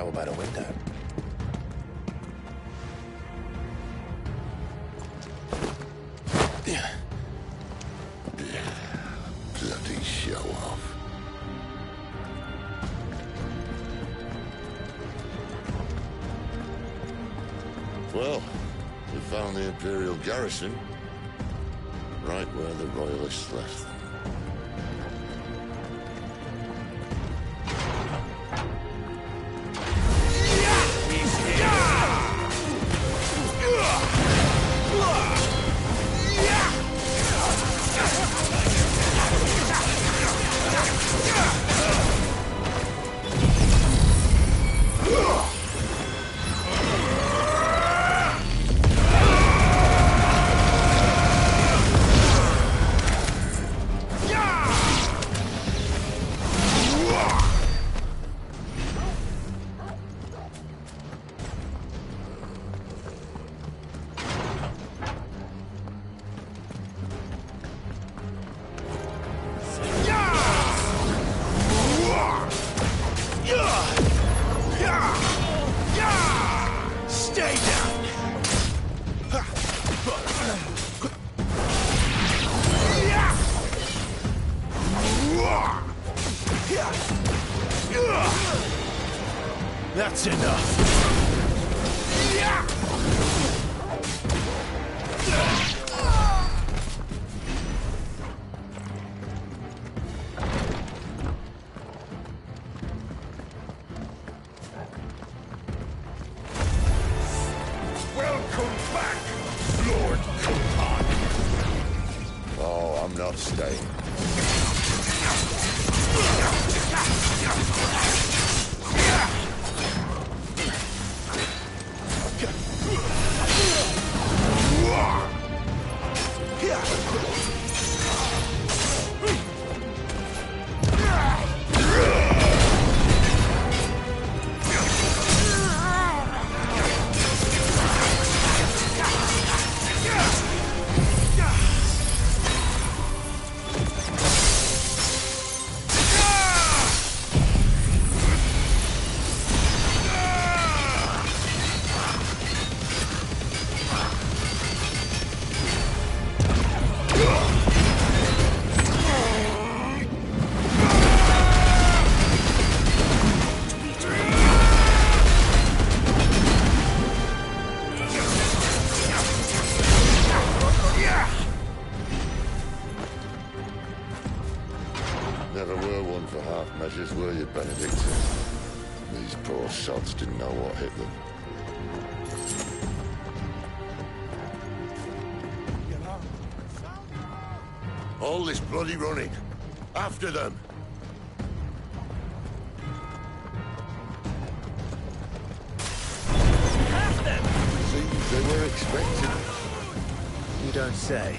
How about a window? Bloody show off. Well, we found the Imperial garrison, right where the Royalists left them. Stay down! That's enough. Welcome back, Lord Khan. Oh, I'm not staying. Never were one for half measures, were you, Benedict? These poor sods didn't know what hit them. All this bloody running. After them. Seems they were expecting it. You don't say.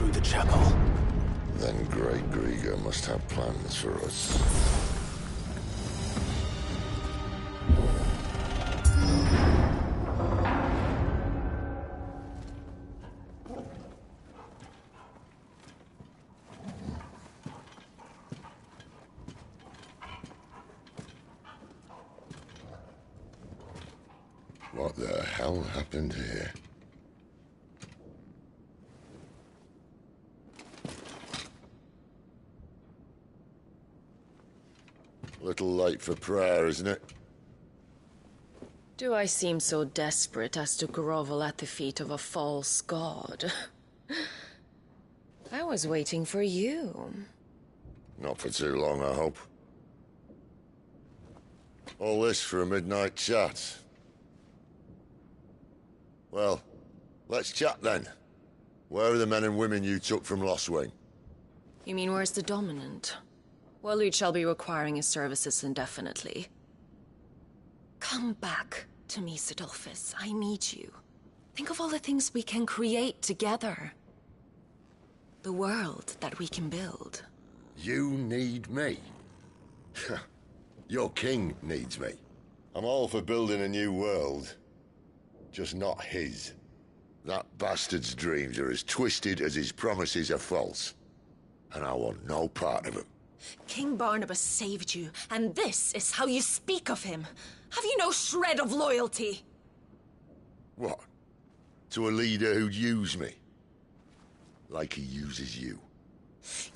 through the chapel. Then Great Grieger must have plans for us. What the hell happened here? Little late for prayer, isn't it? Do I seem so desperate as to grovel at the feet of a false god? I was waiting for you. Not for too long, I hope. All this for a midnight chat. Well, let's chat then. Where are the men and women you took from Lostwing? You mean where's the dominant? Waleed shall be requiring his services indefinitely. Come back to me, Sidolphus. I need you. Think of all the things we can create together. The world that we can build. You need me? Your king needs me. I'm all for building a new world. Just not his. That bastard's dreams are as twisted as his promises are false. And I want no part of them. King Barnabas saved you, and this is how you speak of him. Have you no shred of loyalty? What? To a leader who'd use me? Like he uses you?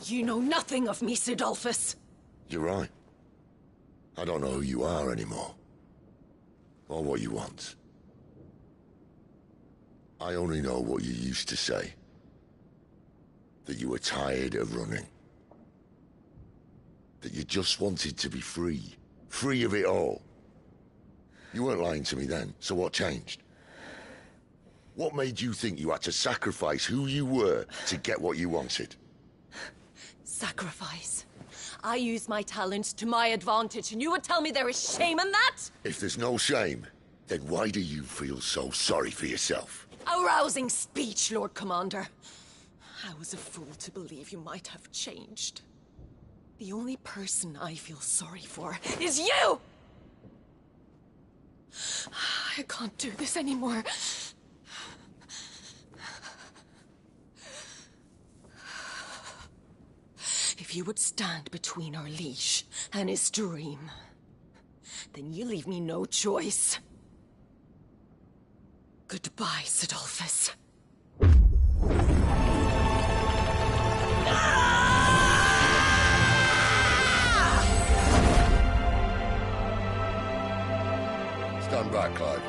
You know nothing of me, Sidolphus. You're right. I don't know who you are anymore. Or what you want. I only know what you used to say. That you were tired of running. That you just wanted to be free. Free of it all. You weren't lying to me then, so what changed? What made you think you had to sacrifice who you were to get what you wanted? Sacrifice? I use my talents to my advantage, and you would tell me there is shame in that? If there's no shame, then why do you feel so sorry for yourself? A rousing speech, Lord Commander. I was a fool to believe you might have changed. The only person I feel sorry for is you! I can't do this anymore. If you would stand between our leash and his dream, then you leave me no choice. Goodbye, Sidolphus. Stand back, Clive.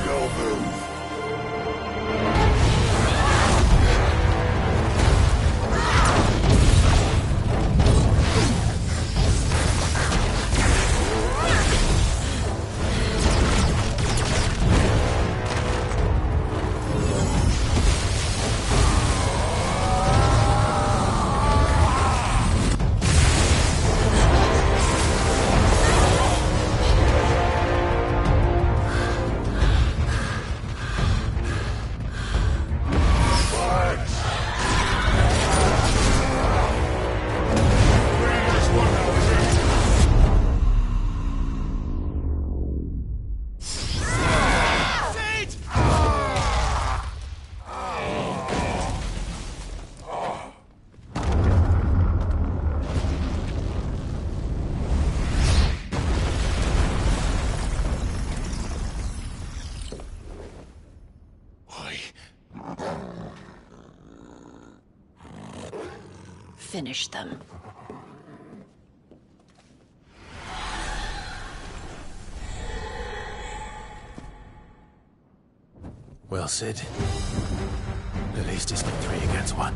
No move. Finish them. Well, Sid. At least it's not 3 against 1.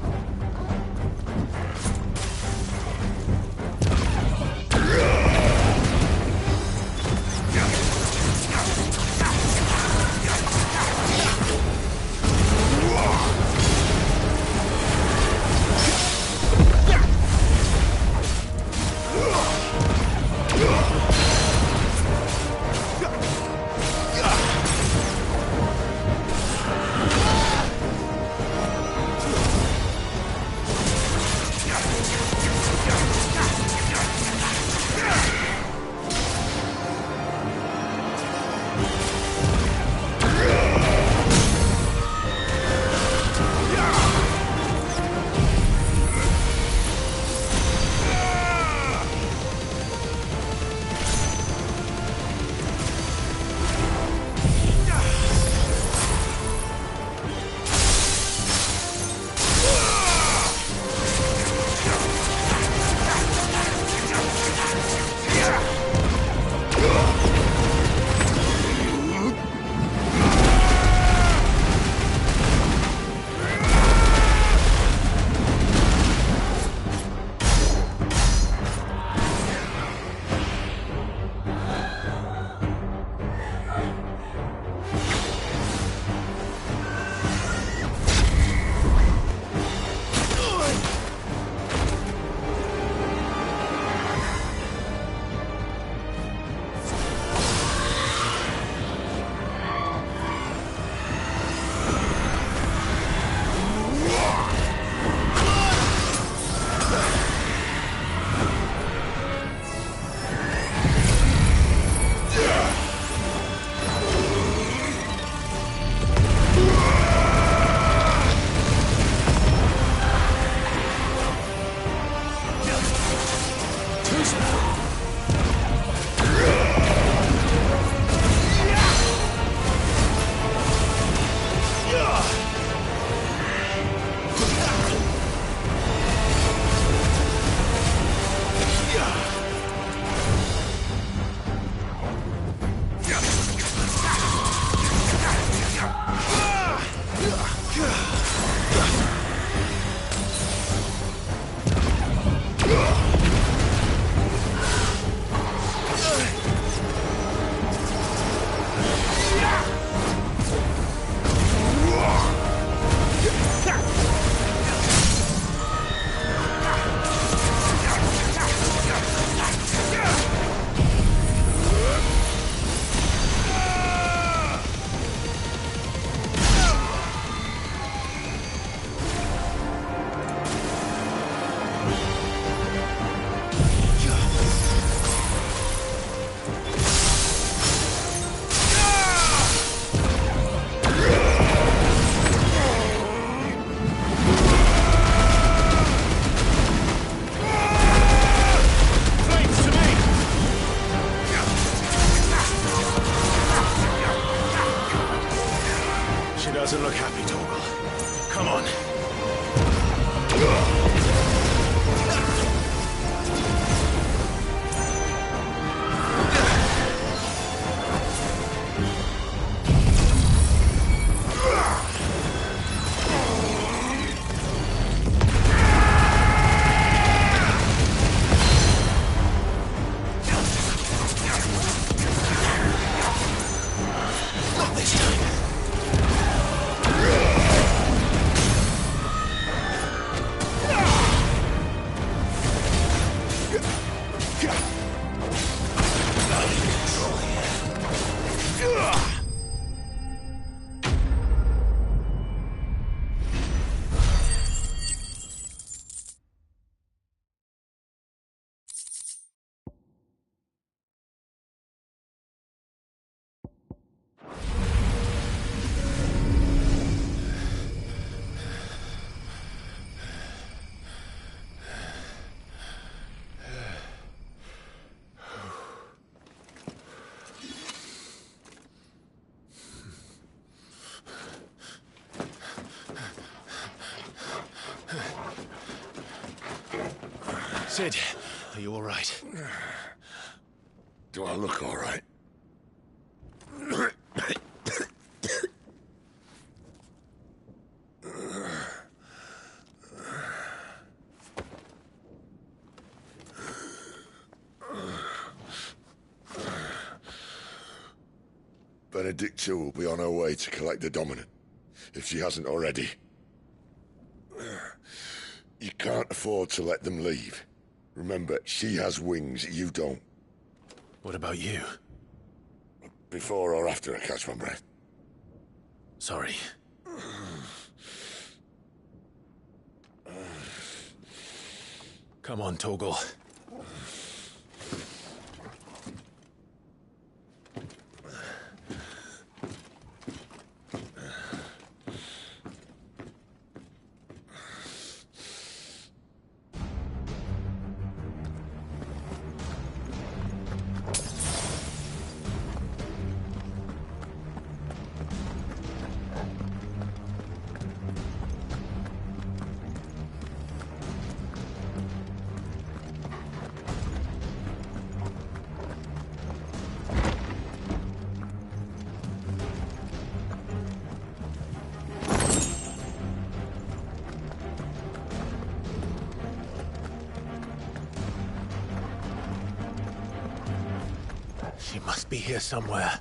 Sid, are you all right? Do I look all right? Benedicta will be on her way to collect the Dominant, if she hasn't already. You can't afford to let them leave. Remember, she has wings, you don't. What about you? Before or after I catch my breath? Sorry. Come on, Torgal. She must be here somewhere.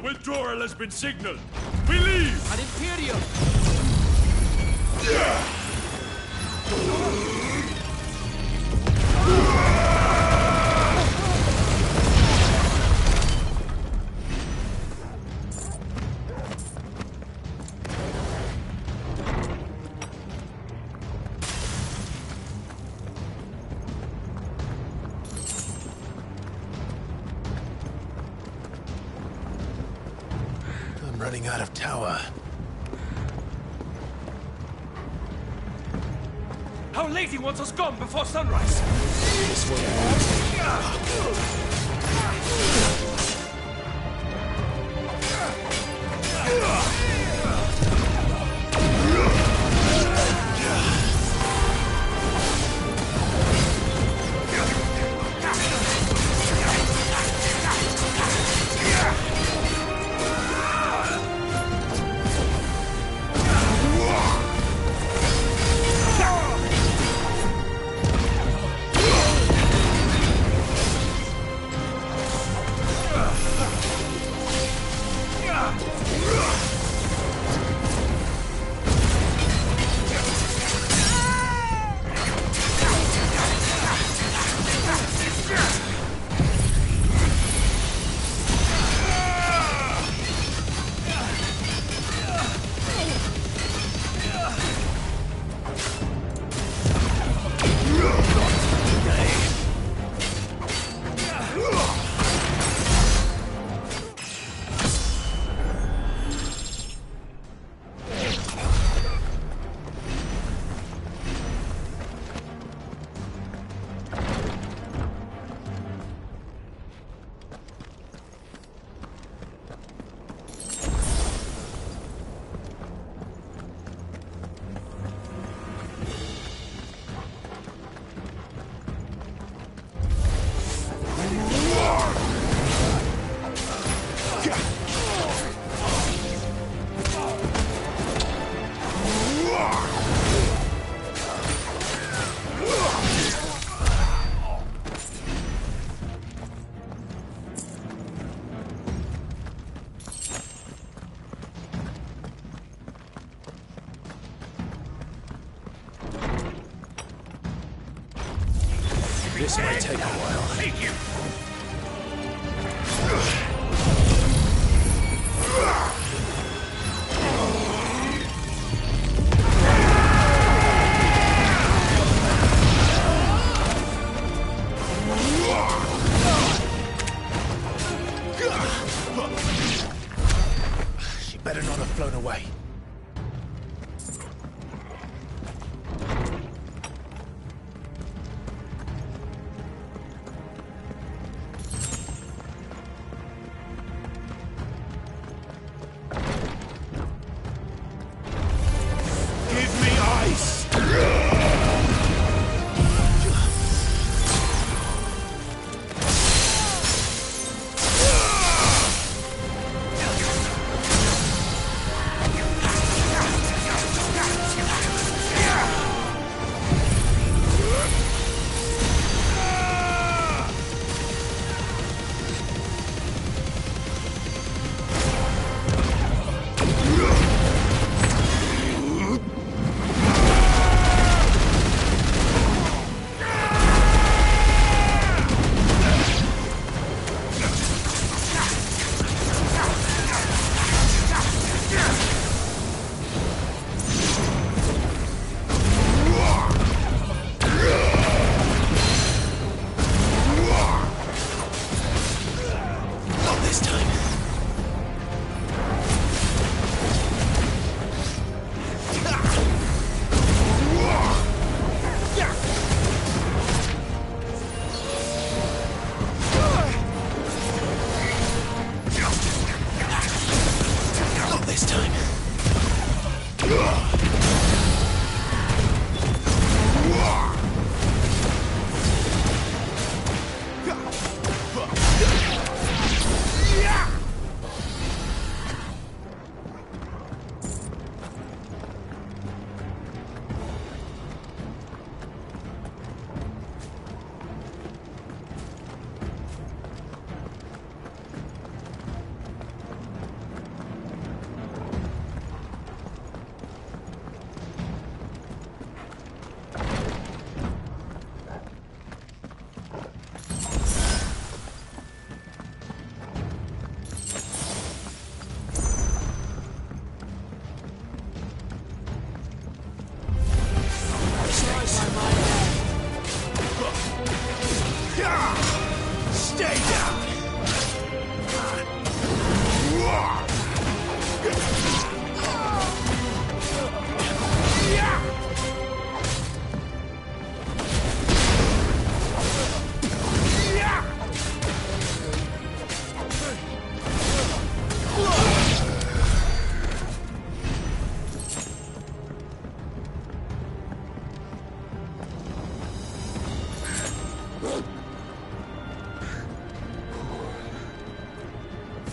Withdrawal has been signaled. We leave! Ad Imperium! Running out of tower. Our Lady wants us gone before sunrise! This way. This might take a while. Take you!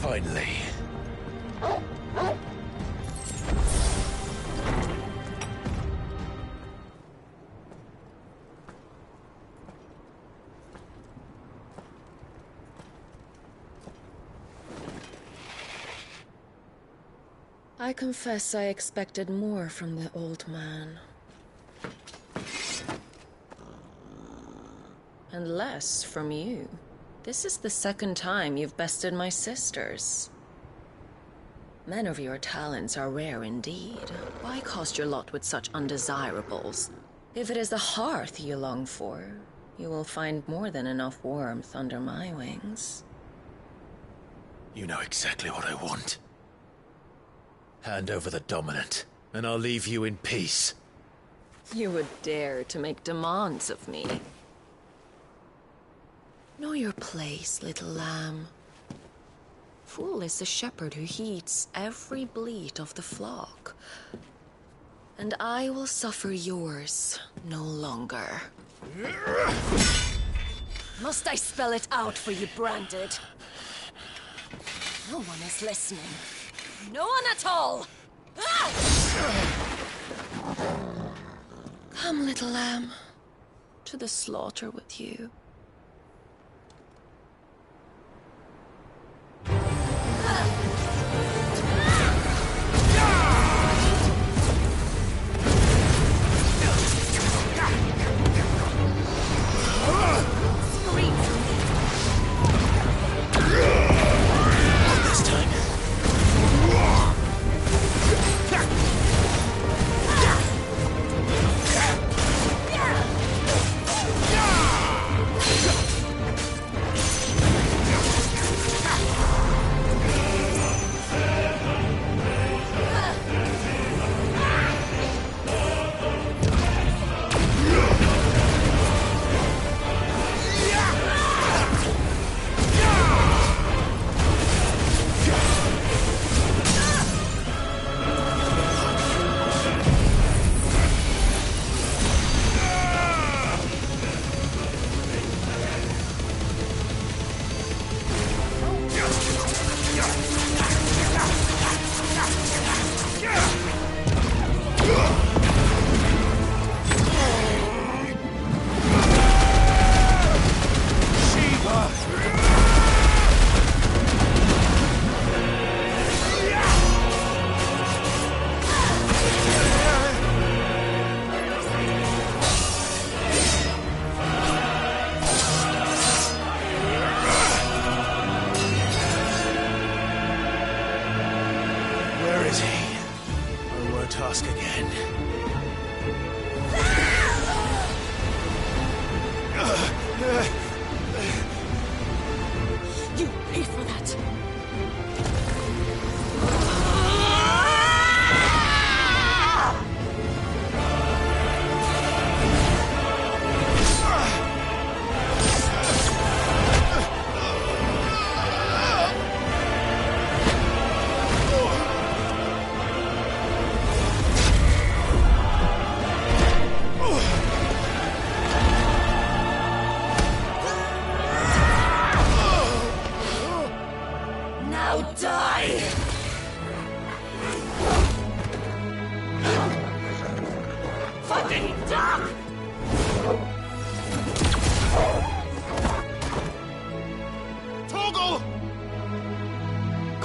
Finally. I confess I expected more from the old man. And less from you. This is the second time you've bested my sisters. Men of your talents are rare indeed. Why cast your lot with such undesirables? If it is the hearth you long for, you will find more than enough warmth under my wings. You know exactly what I want. Hand over the dominant, and I'll leave you in peace. You would dare to make demands of me. Know your place, little lamb. Fool is the shepherd who heeds every bleat of the flock. And I will suffer yours no longer. Must I spell it out for you, Branded? No one is listening. No one at all! Ah! Come, little lamb, to the slaughter with you.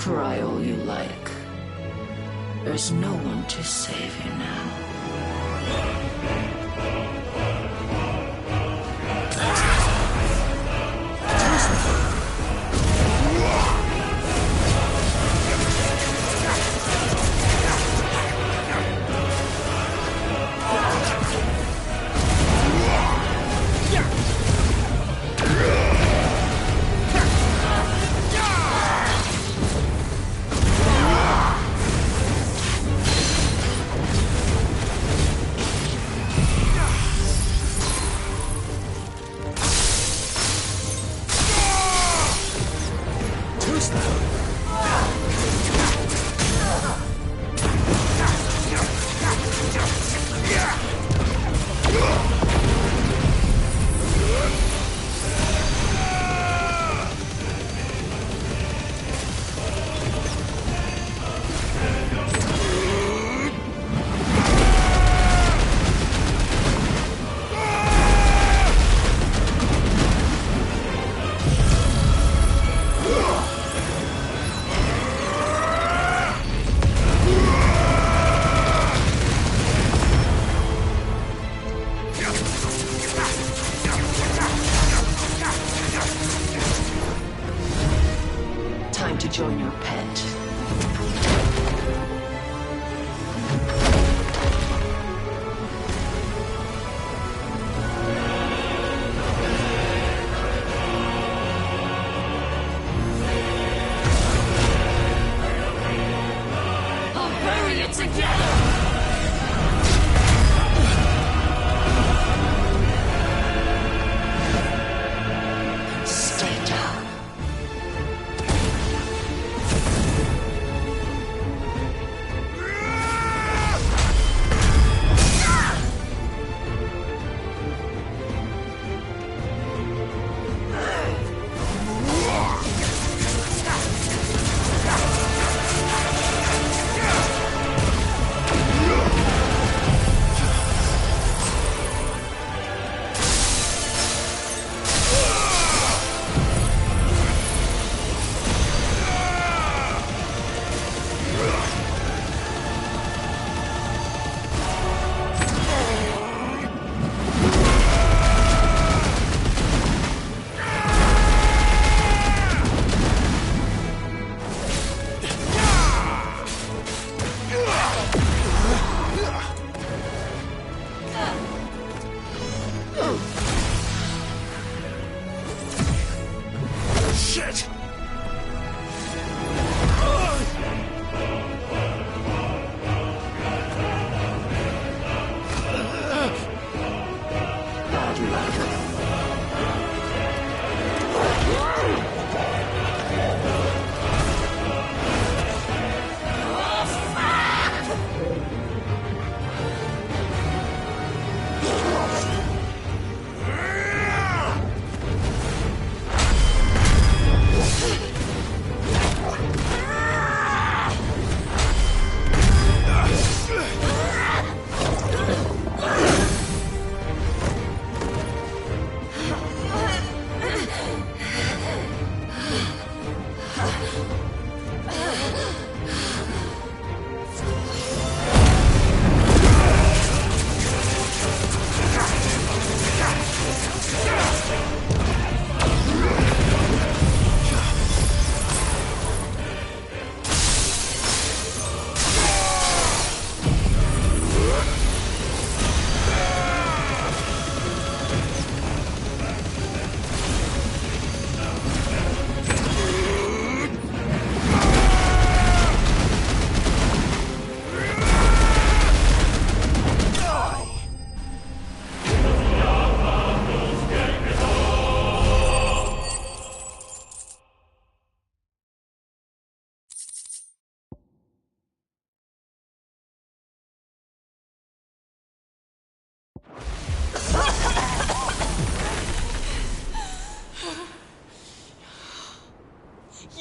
Cry all you like. There's no one to save you now. join your pet. I'll bury it together! Stay down. Shit!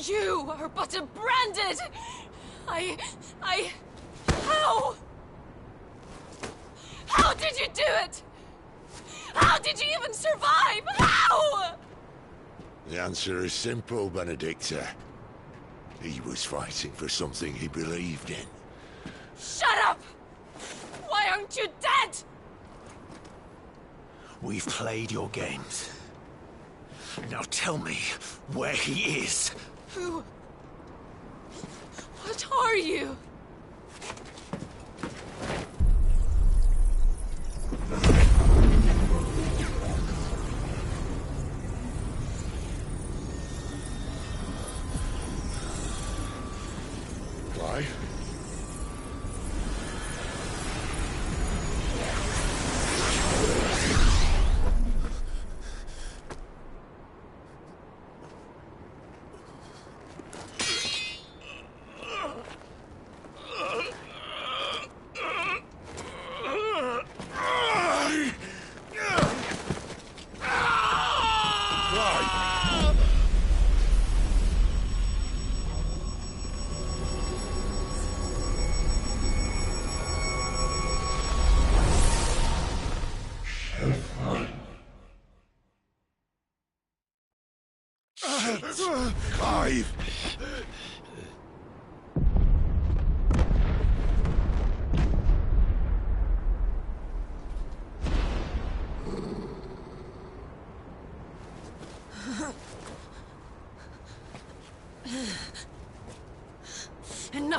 You are but a branded! How? How did you do it? How did you even survive? How? The answer is simple, Benedicta. He was fighting for something he believed in. Shut up! Why aren't you dead? We've played your games. Now tell me where he is. Who? What are you? Clive? Clive!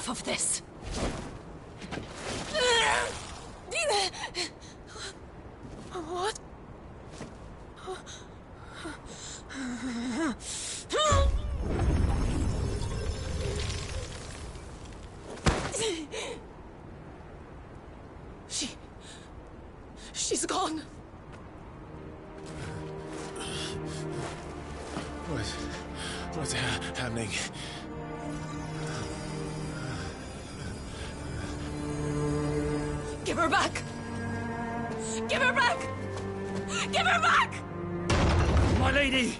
enough of this. What? She's gone. What's happening? Give her back! Give her back! Give her back! My lady!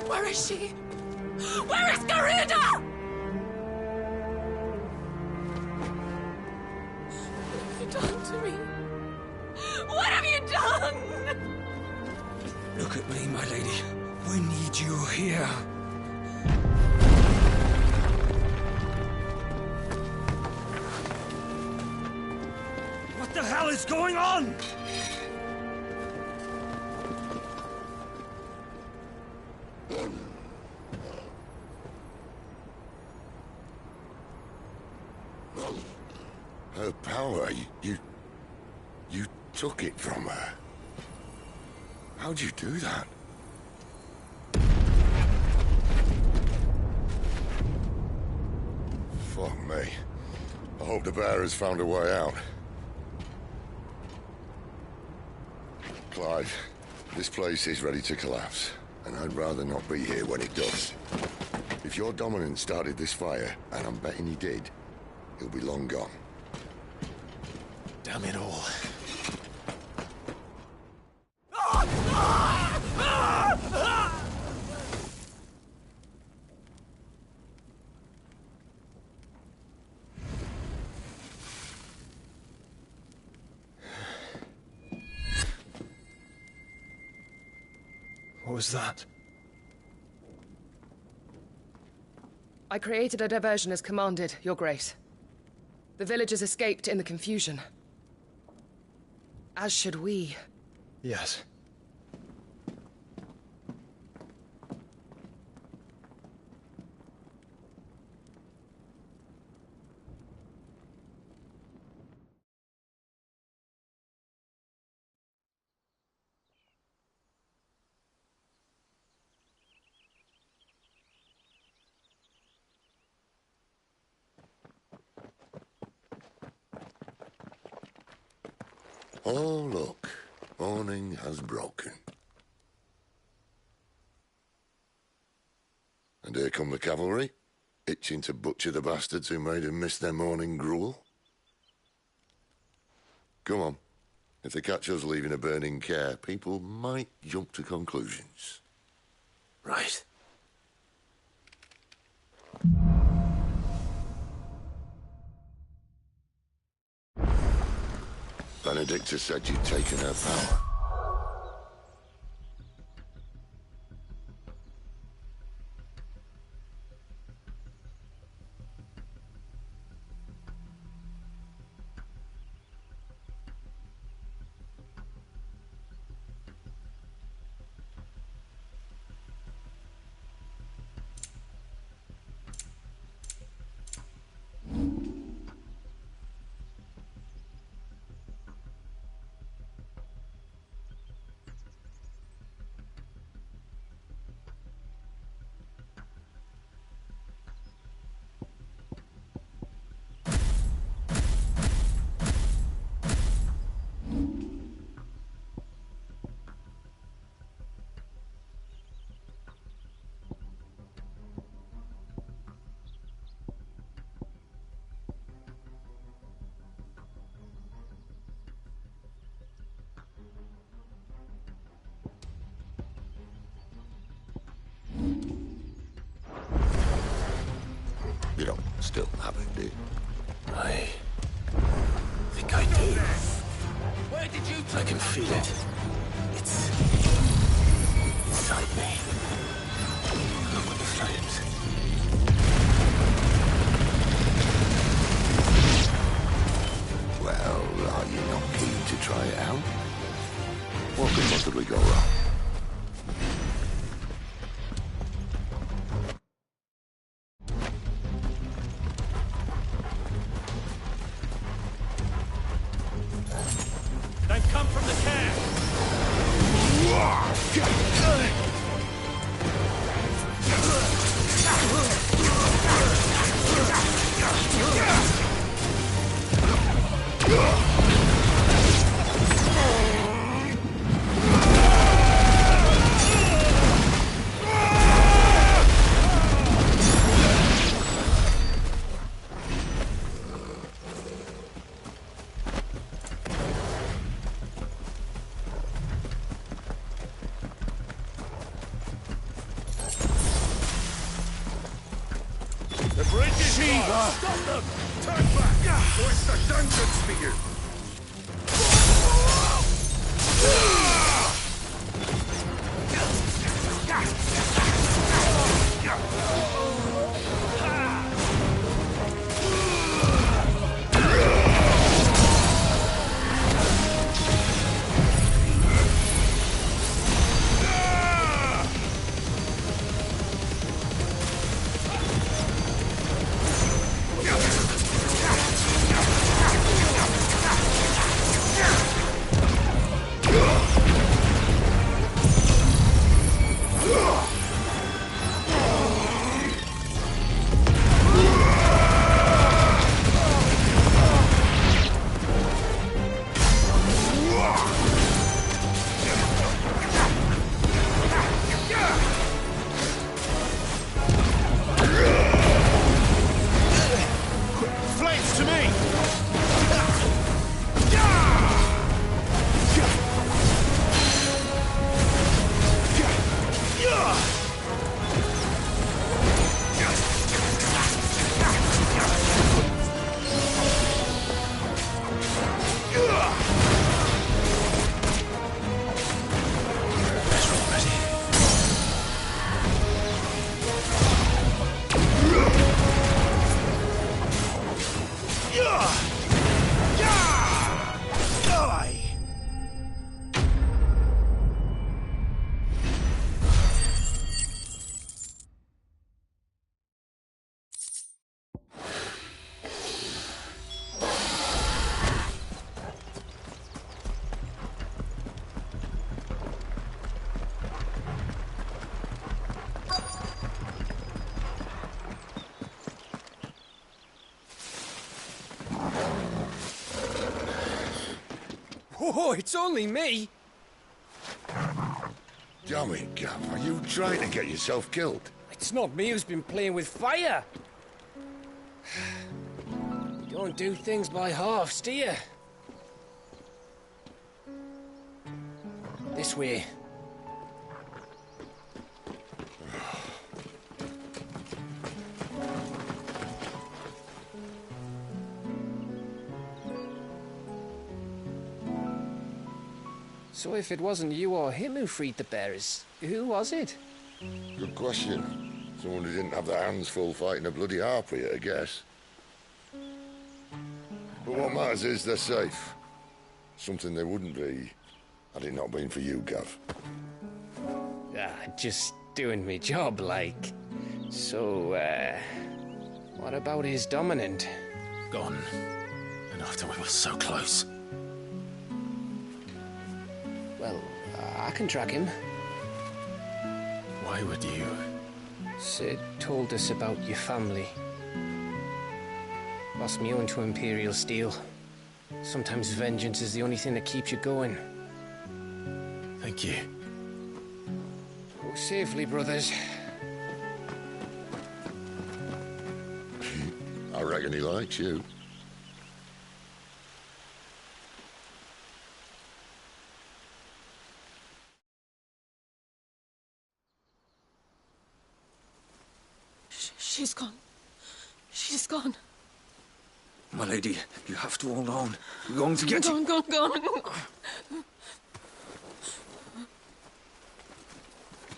Where is she? Where is Garuda? What have you done to me? What have you done? Look at me, my lady. We need you here. What the hell is going on? Her power, you took it from her. How'd you do that? Fuck me. I hope the bear has found a way out. Clive, this place is ready to collapse, and I'd rather not be here when it does. If your dominant started this fire, and I'm betting he did, he'll be long gone. Damn it all. What was that? I created a diversion as commanded, Your Grace. The villagers escaped in the confusion. As should we. Yes. Oh, look. Morning has broken. And here come the cavalry, itching to butcher the bastards who made them miss their morning gruel. Come on. If they catch us leaving a burning care, people might jump to conclusions. Right. Benedicta said you'd taken her power. You don't still have it, do you? I think I do. Where did you I can feel it. It's inside me. Over the flames. Well, are you not keen to try it out? What could possibly go wrong? Shiva! Stop them! Turn back! Or it's the dungeon spear! Oh, it's only me! Damn it, Gav, are you trying to get yourself killed? It's not me who's been playing with fire! You don't do things by halves, do you? This way. So if it wasn't you or him who freed the bearers, who was it? Good question. Someone who didn't have their hands full fighting a bloody harpy, I guess. But what matters is they're safe. Something they wouldn't be, had it not been for you, Gav. Just doing me job, like. So, what about his dominant? Gone. And after we were so close. Well, I can track him. Why would you? Sid told us about your family. Lost me own to Imperial Steel. Sometimes vengeance is the only thing that keeps you going. Thank you. Go safely, brothers. I reckon he likes you. She's gone. She's gone. My lady, you have to hold on. We're going to get you. Gone.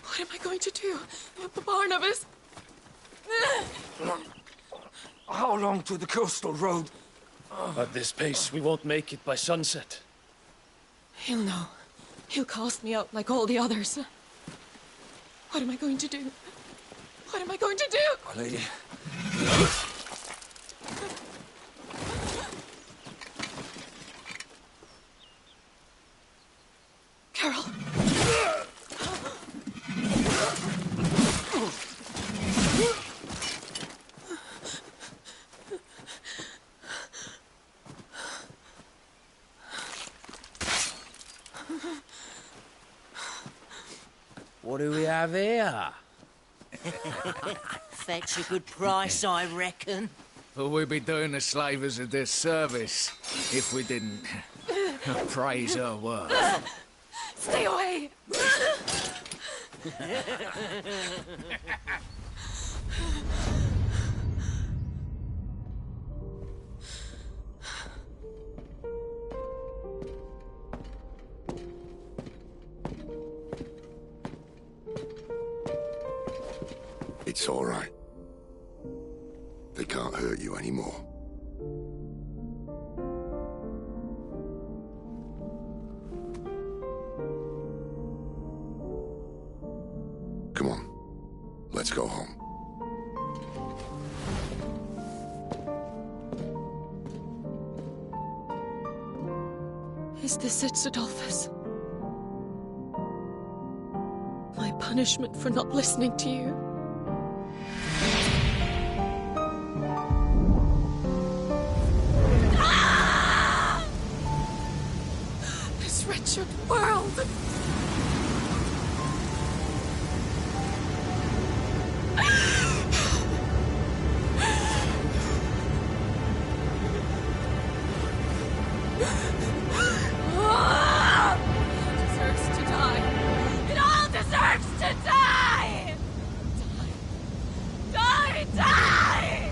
What am I going to do? Barnabas? How long to the coastal road? At this pace, we won't make it by sunset. He'll know. He'll cast me out like all the others. What am I going to do? What am I going to do? My lady. Carol. What do we have here? Fetch a good price, I reckon. Well, we'd be doing the slavers a disservice if we didn't praise her work. Stay away! It's all right. They can't hurt you anymore. Come on. Let's go home. Is this it, Adolphus? My punishment for not listening to you? Ah! This wretched world! Deserves to die. It all deserves to die! Die! Die! Die!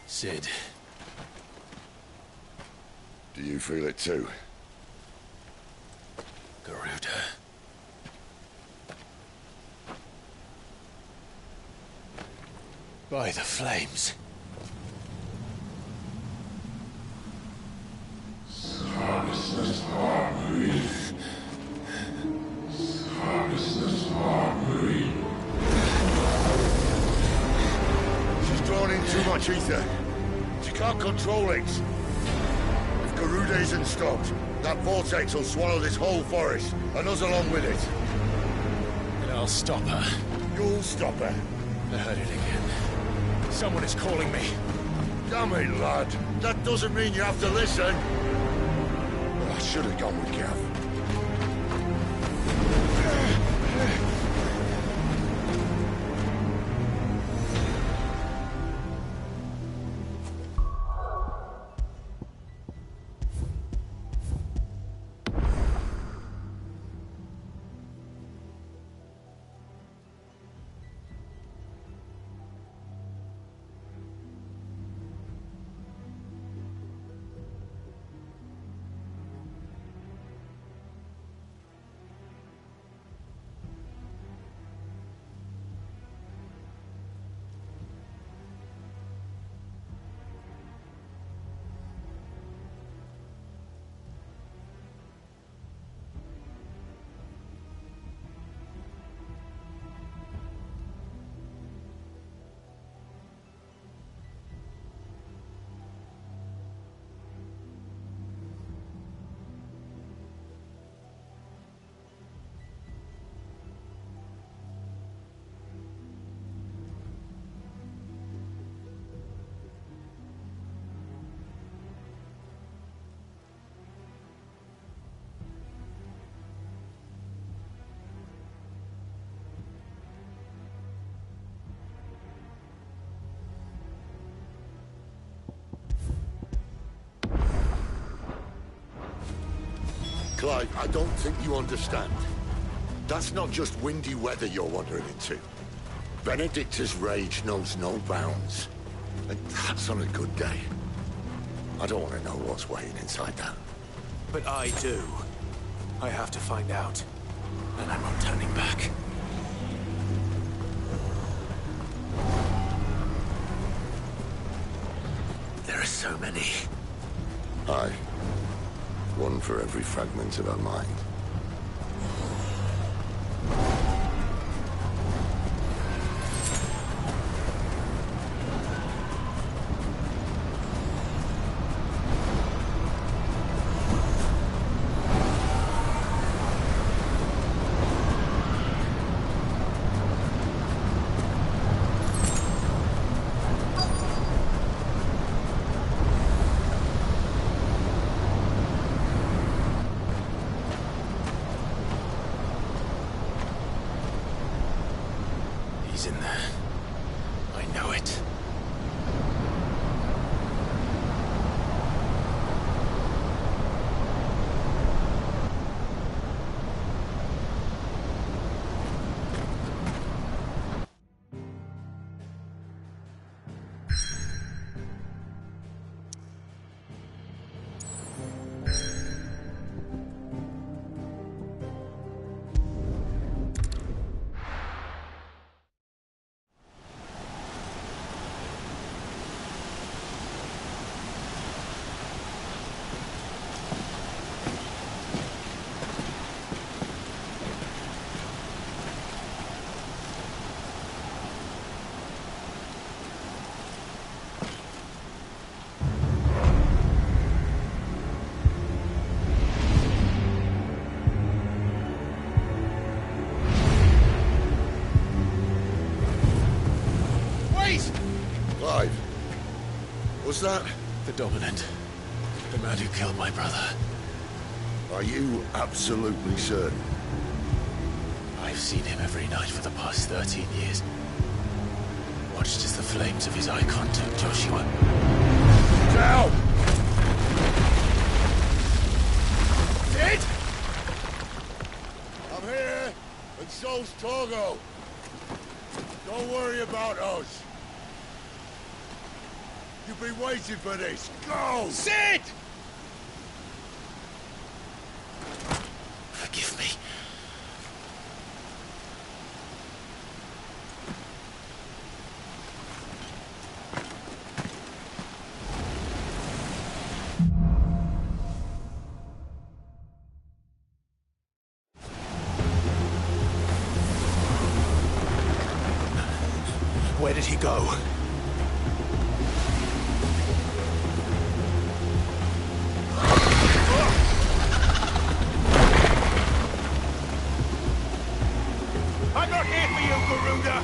Sid. Do you feel it too? Garuda. By the flames. She's drawn in too much ether. She can't control it. If Garuda isn't stopped, that vortex will swallow this whole forest, and us along with it. And I'll stop her. You'll stop her. I heard it again. Someone is calling me. Damn it, lad. That doesn't mean you have to listen. I should have gone with Gav. Clive, I don't think you understand. That's not just windy weather you're wandering into. Benedicta's rage knows no bounds. And that's on a good day. I don't want to know what's waiting inside that. But I do. I have to find out. And I'm not turning back. There are so many. Aye. One for every fragment of our mind. Was that? The Dominant. The man who killed my brother. Are you absolutely certain? I've seen him every night for the past 13 years. Watched as the flames of his icon took Joshua. Down! Sid! I'm here, and so's Togo. Don't worry about us. You've been waiting for this. Go! Sid! Forgive me. Where did he go? I'm not here for you, Garuda!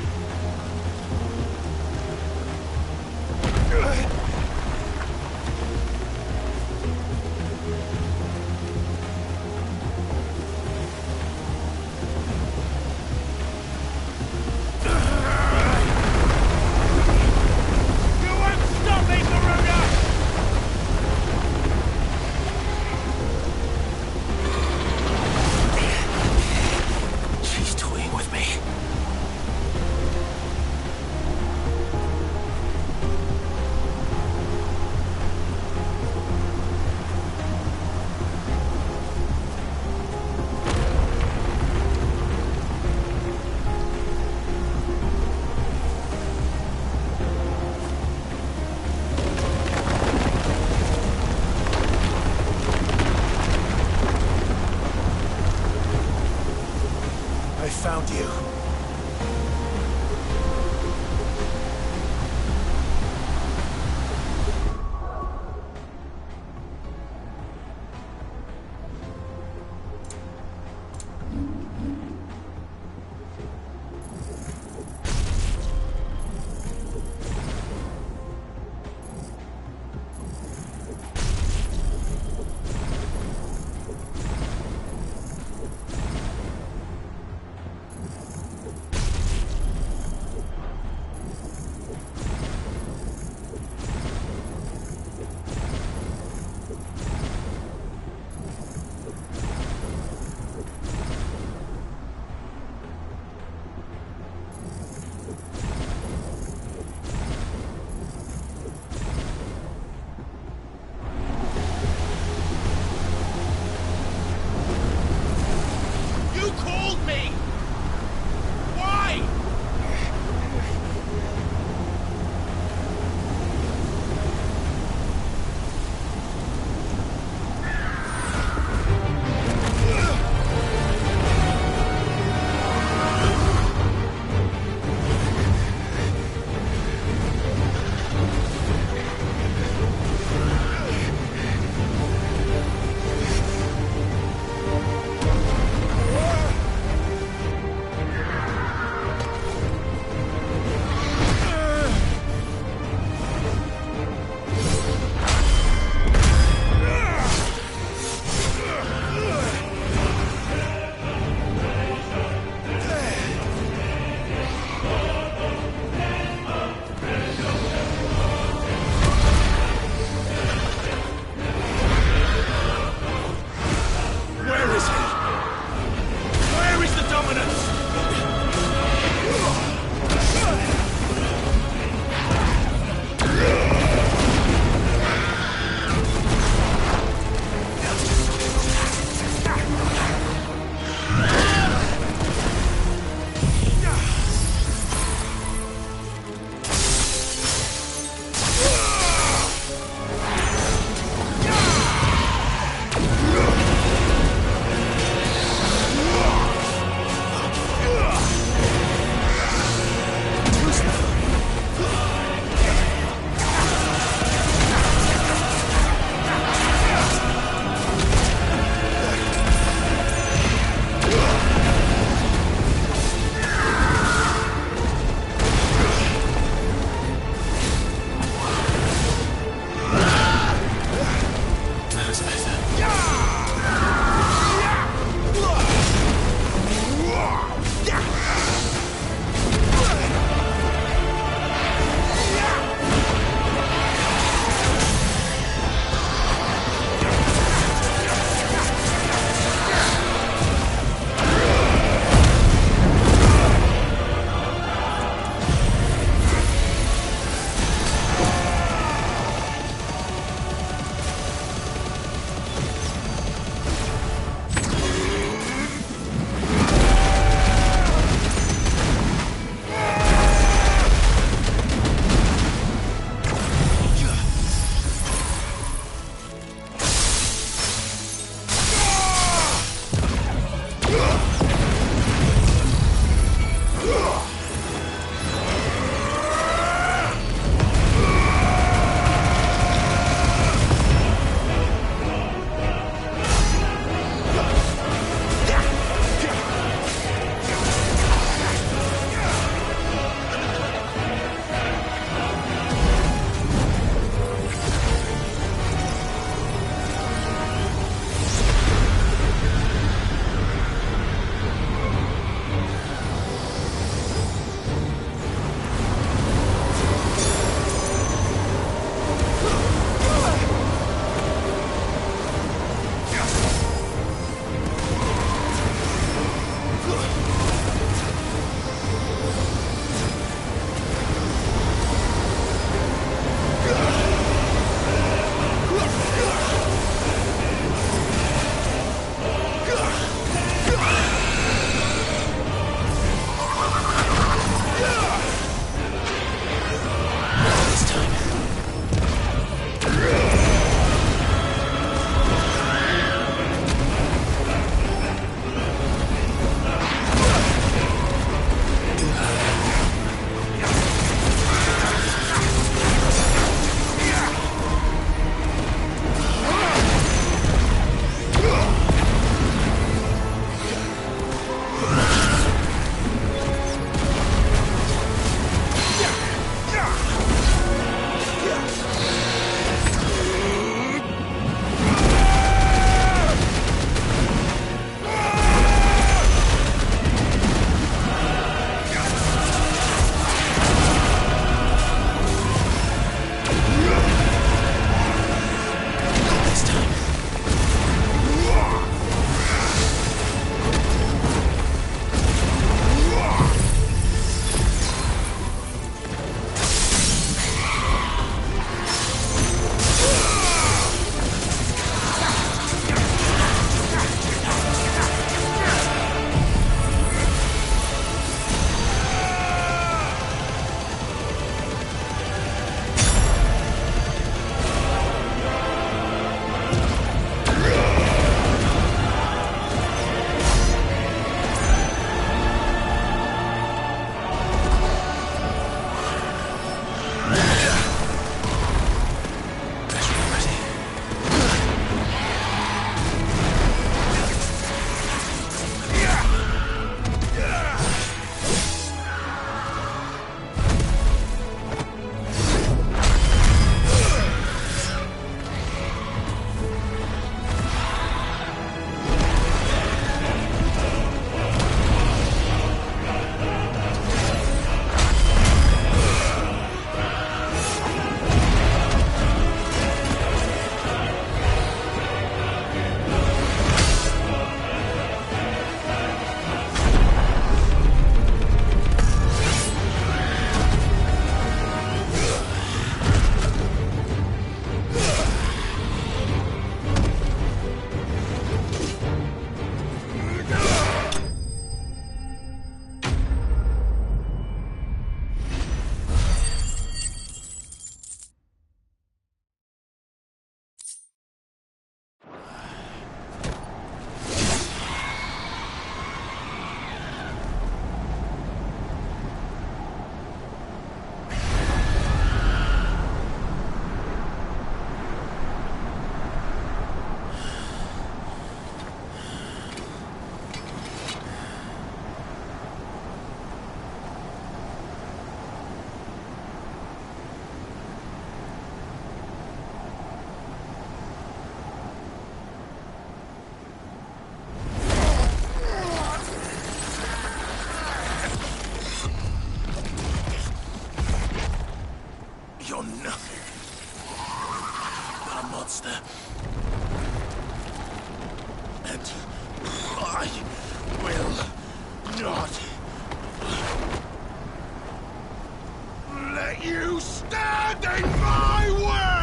monster. And I will not let you stand in my way!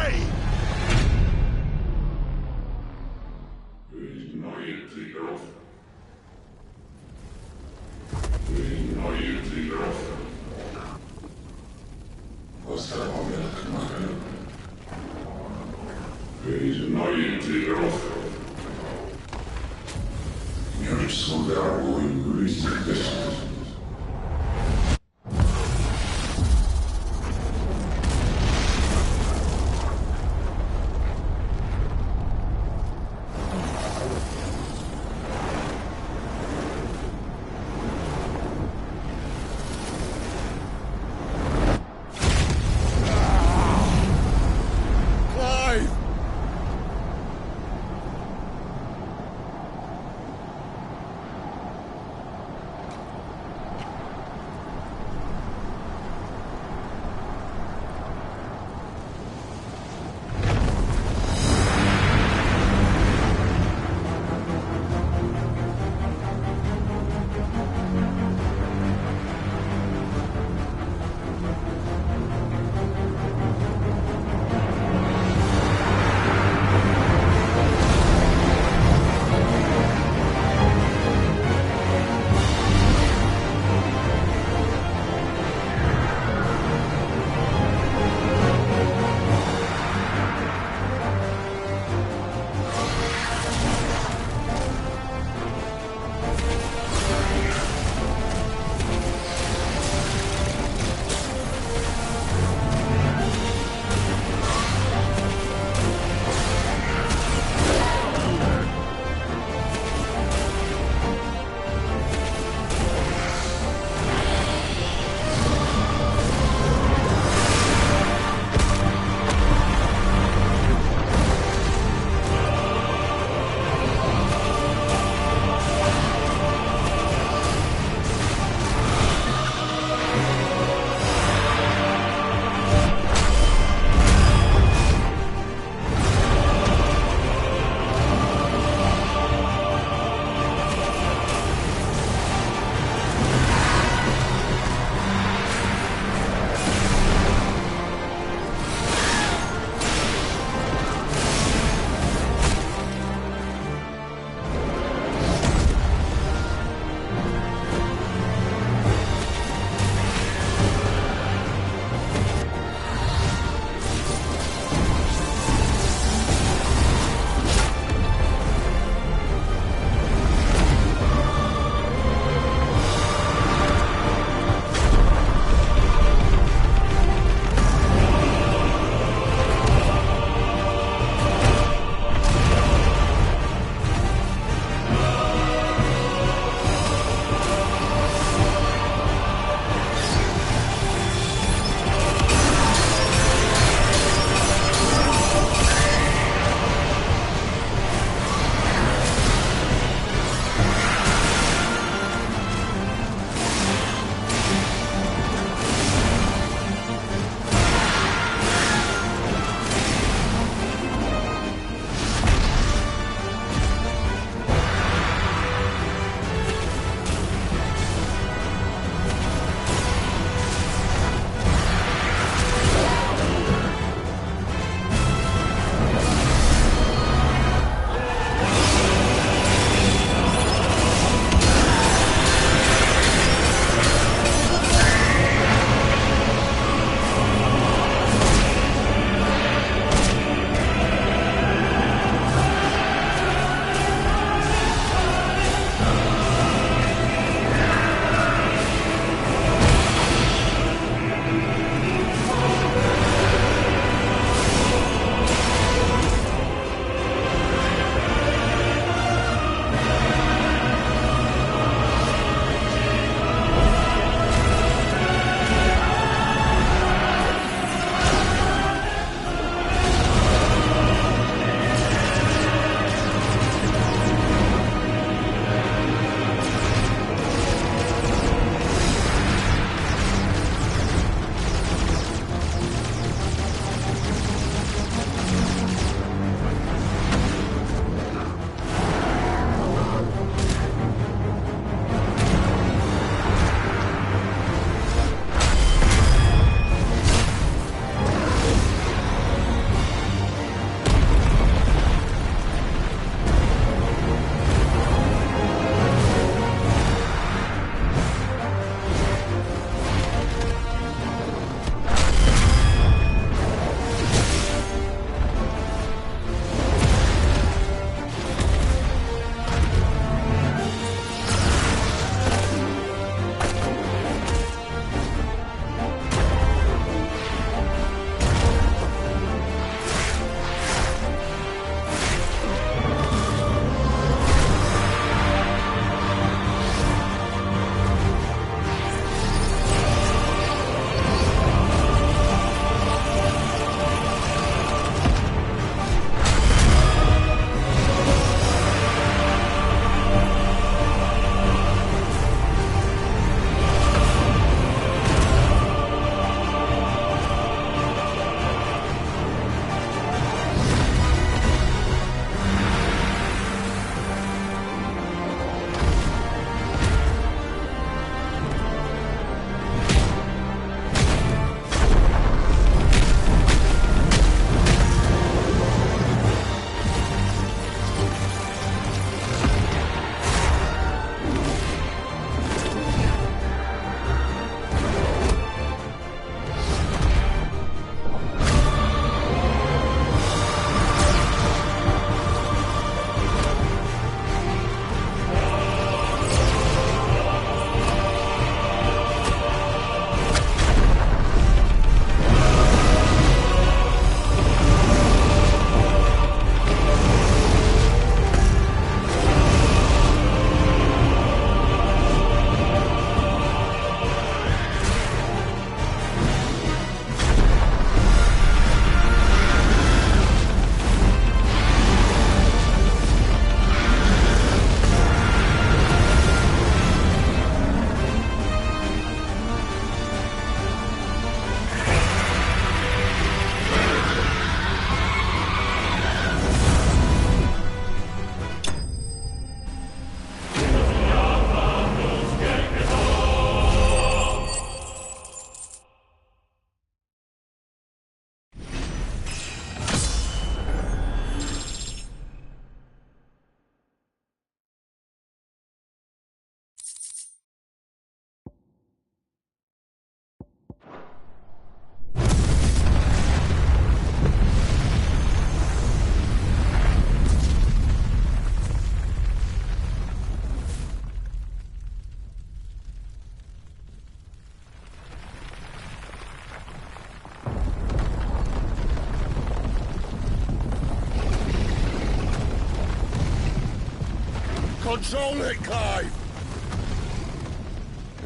Control it, Clive!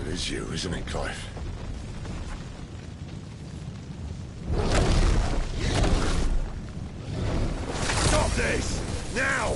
It is you, isn't it, Clive? Stop this! Now!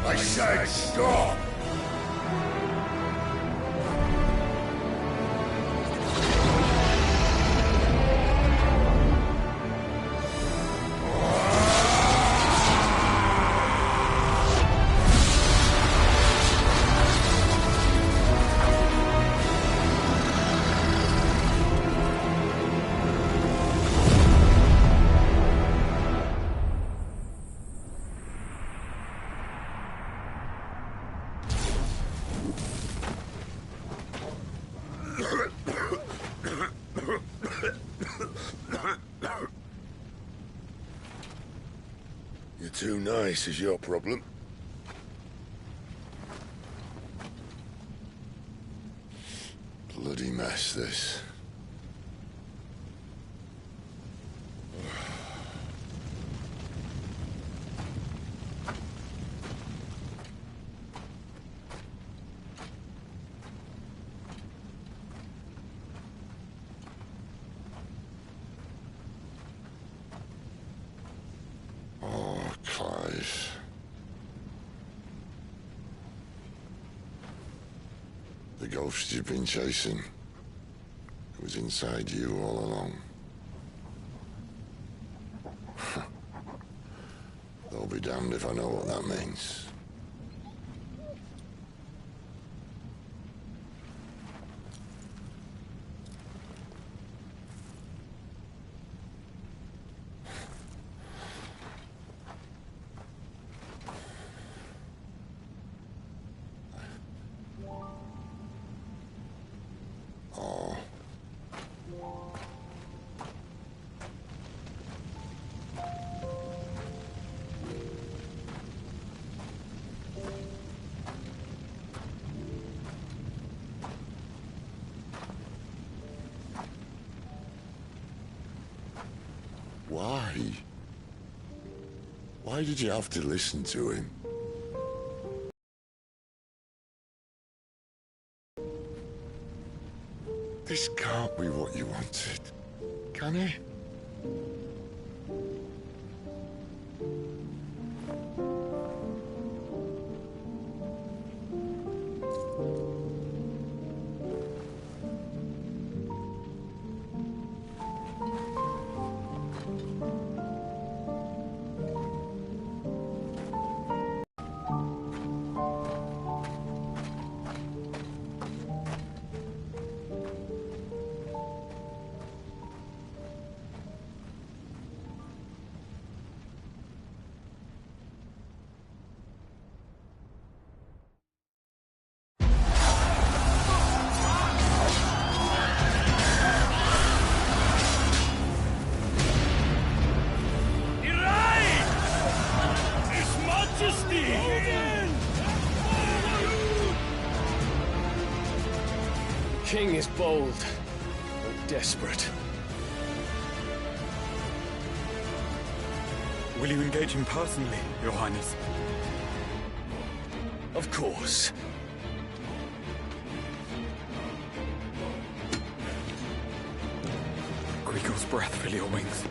I said stop! You're too nice is your problem. Bloody mess, this. Clive. The ghost you've been chasing was inside you all along. I'll be damned if I know what that means. Why? Why did you have to listen to him? This can't be what you wanted, can it? King is bold, or desperate. Will you engage him personally, Your Highness? Of course. Greagor's breath fill your wings.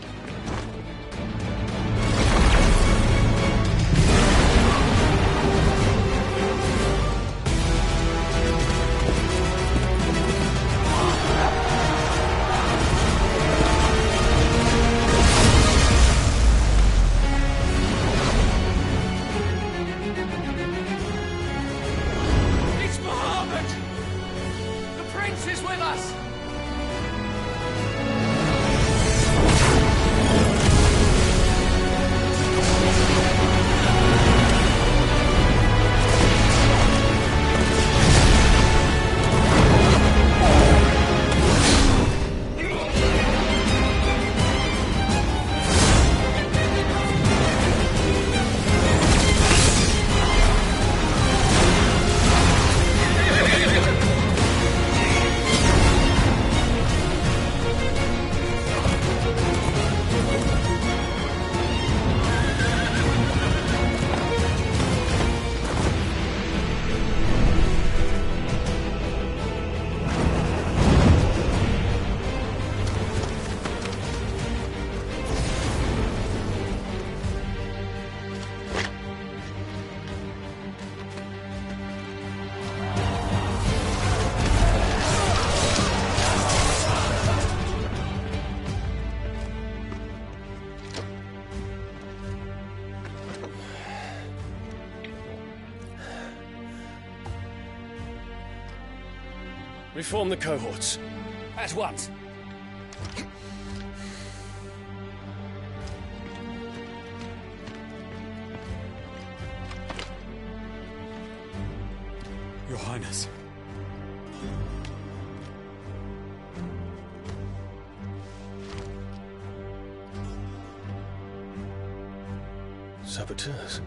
It's Muhammad! Reform the cohorts. At once. Your Highness. Saboteurs.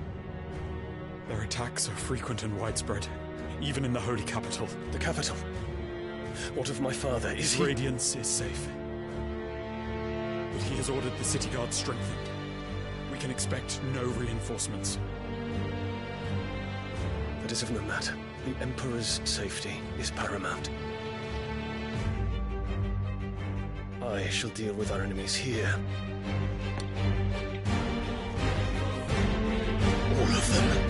Their attacks are frequent and widespread, even in the Holy Capital. The capital? What of my father? Is he... Radiance is safe. But he has ordered the city guard strengthened. We can expect no reinforcements. That is of no matter. The Emperor's safety is paramount. I shall deal with our enemies here. All of them.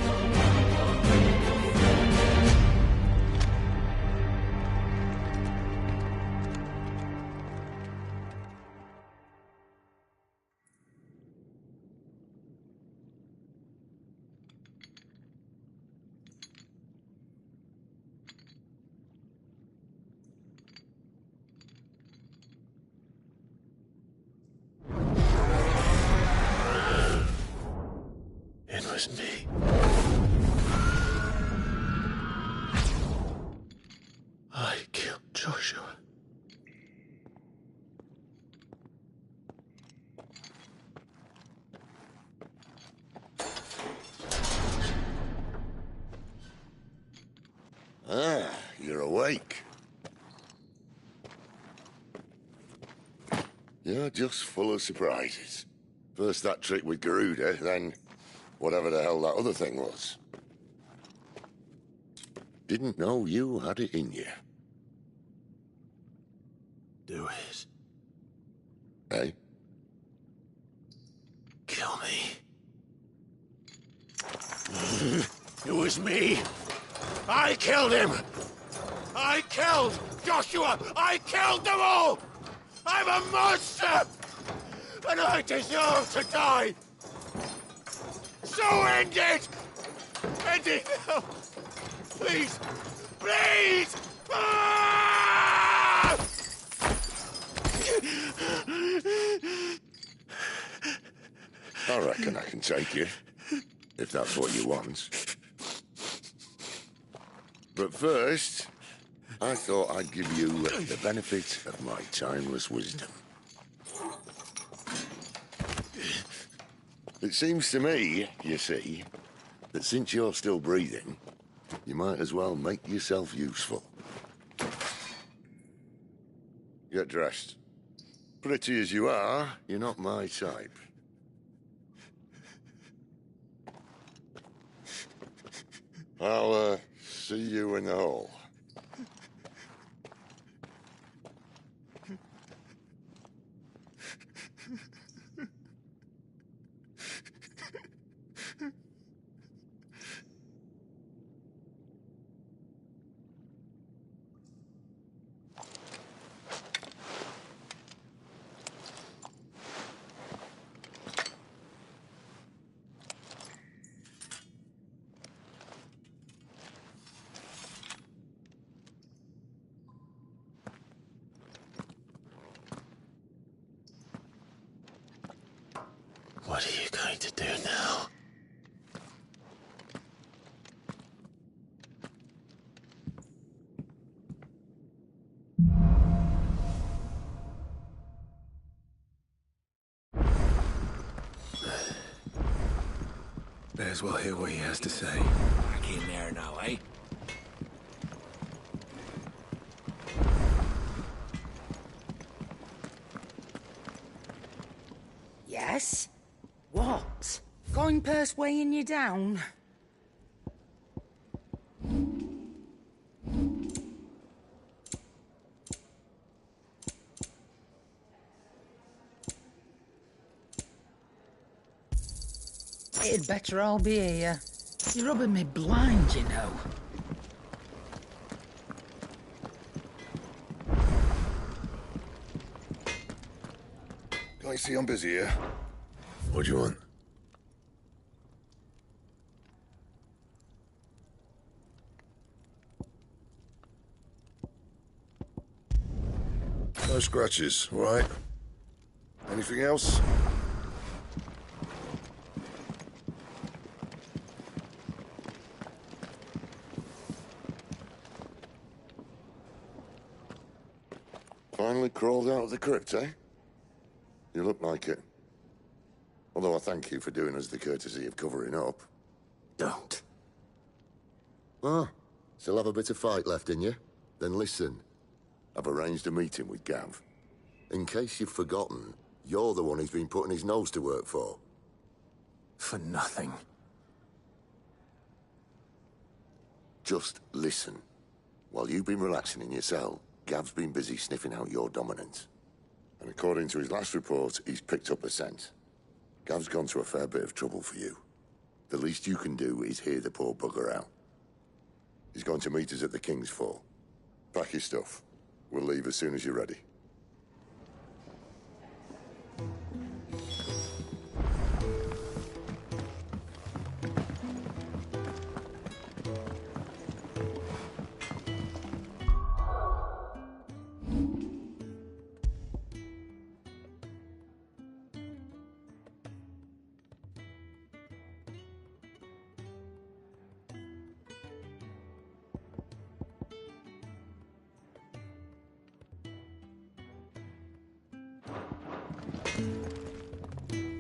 It was me. I killed Joshua. Ah, you're awake. You're just full of surprises. First that trick with Garuda, then whatever the hell that other thing was. Didn't know you had it in you. Do it. Eh? Kill me. It was me. I killed him. I killed Joshua. I killed them all. I'm a monster. And I deserve to die. So end it. End it now. Please. Please. Ah! I reckon I can take you, if that's what you want. But first, I thought I'd give you the benefit of my timeless wisdom. It seems to me, you see, that since you're still breathing, you might as well make yourself useful. Get dressed. Pretty as you are, you're not my type. I'll, see you in the hall. What are you going to do now? May as well hear what he has to say. Back in there now, eh? Yes? What? Going purse weighing you down? It'd better all be here. You're rubbing me blind, you know. Can I see I'm busy here? What do you want? No scratches, all right? Anything else? Finally crawled out of the crypt, eh? You look like it. Although I thank you for doing us the courtesy of covering up. Don't. Ah, still have a bit of fight left in you? Then listen. I've arranged a meeting with Gav. In case you've forgotten, you're the one he's been putting his nose to work for. For nothing. Just listen. While you've been relaxing in your cell, Gav's been busy sniffing out your dominance. And according to his last report, he's picked up a scent. Gav's gone to a fair bit of trouble for you. The least you can do is hear the poor bugger out. He's going to meet us at the King's Fall. Pack your stuff. We'll leave as soon as you're ready.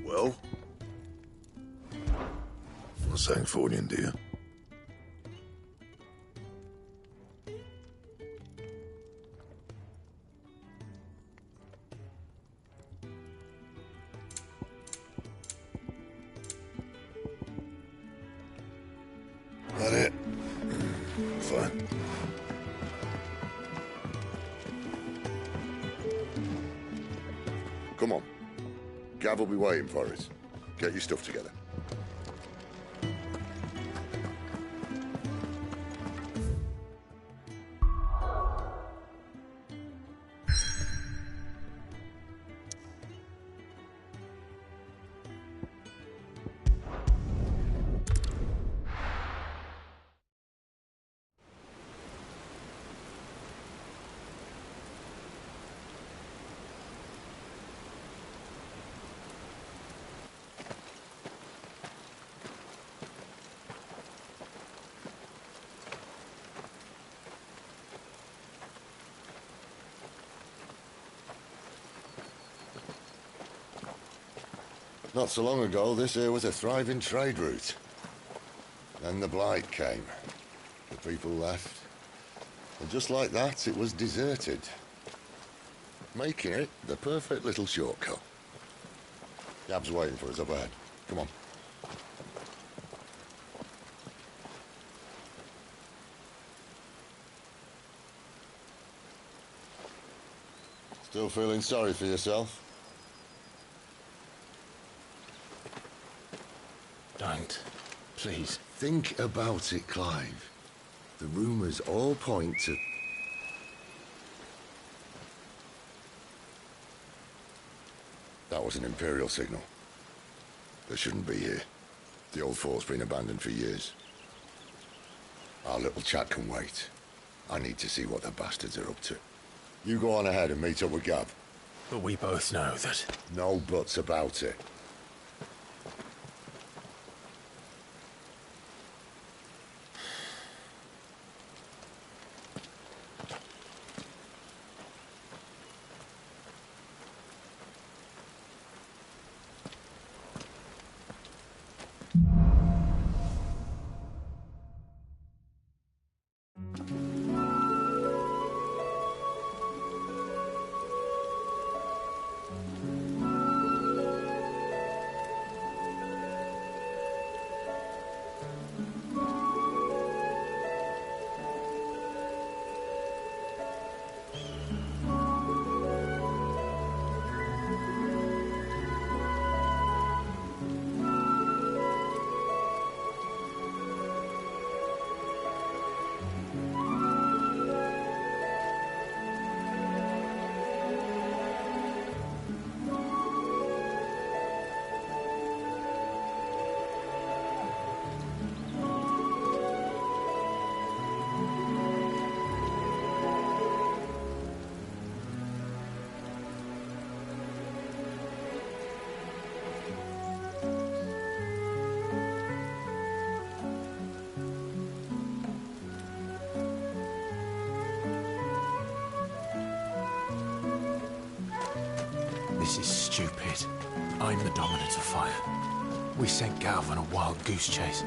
Well? Not saying Fordian, do you? That it? Fine. Come on. Gav will be waiting for us. Get your stuff together. Not so long ago, this here was a thriving trade route. Then the Blight came. The people left. And just like that, it was deserted. Making it the perfect little shortcut. Gab's waiting for us up ahead. Come on. Still feeling sorry for yourself? Don't. Please. Think about it, Clive. The rumours all point to... That was an Imperial signal. They shouldn't be here. The old fort's been abandoned for years. Our little chat can wait. I need to see what the bastards are up to. You go on ahead and meet up with Gav. But we both know that... No buts about it. This is stupid. I'm the dominant of fire. We sent Galv on a wild goose chase.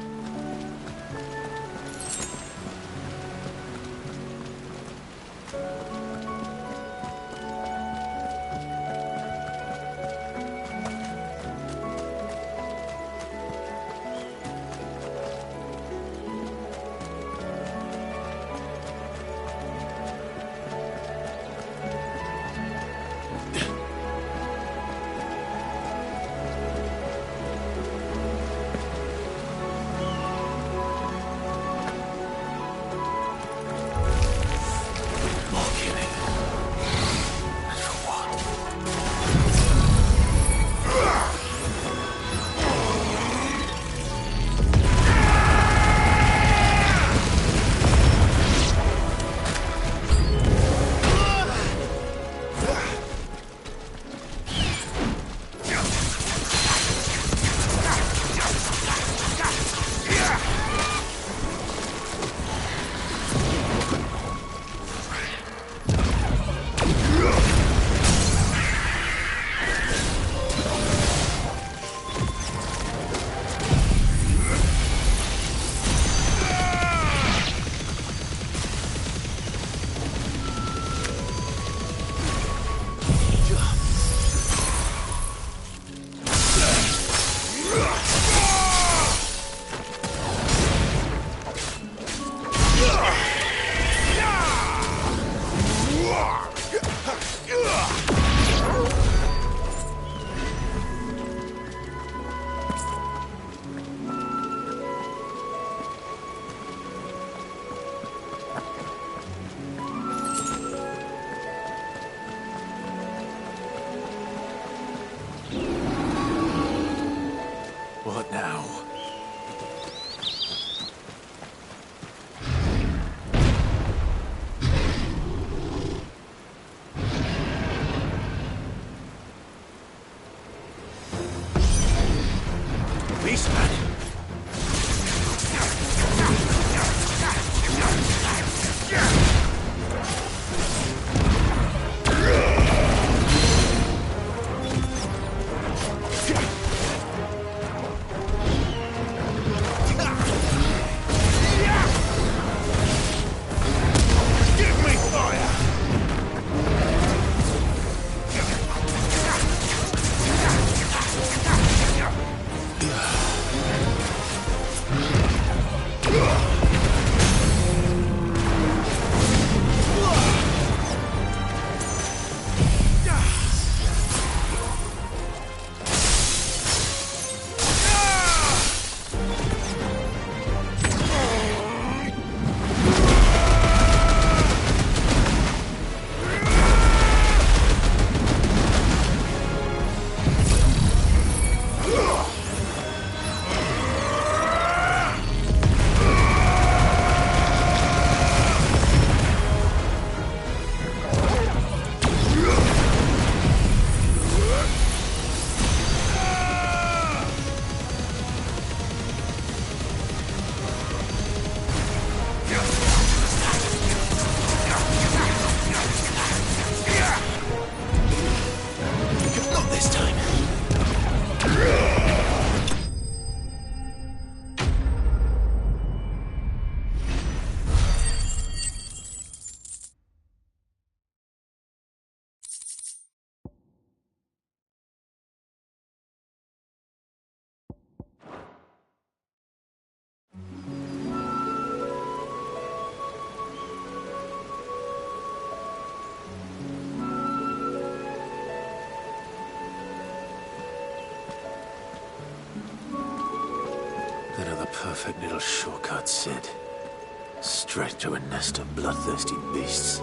What now? Beastman! Another perfect little shortcut, Sid. Straight to a nest of bloodthirsty beasts.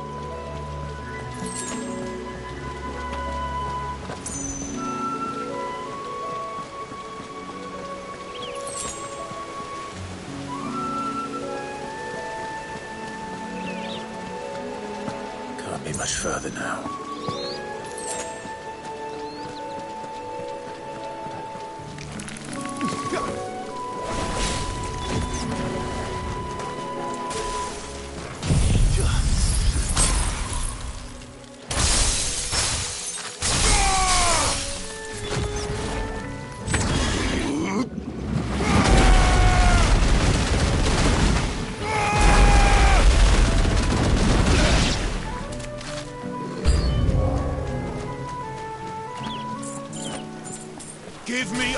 Can't be much further now.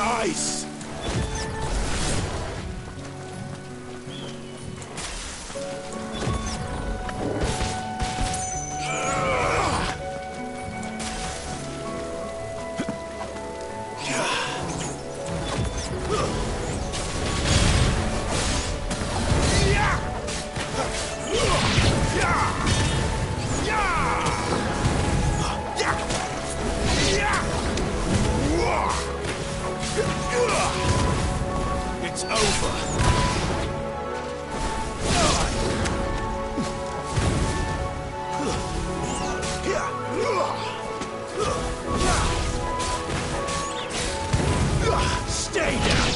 Ice! It's over. Stay down.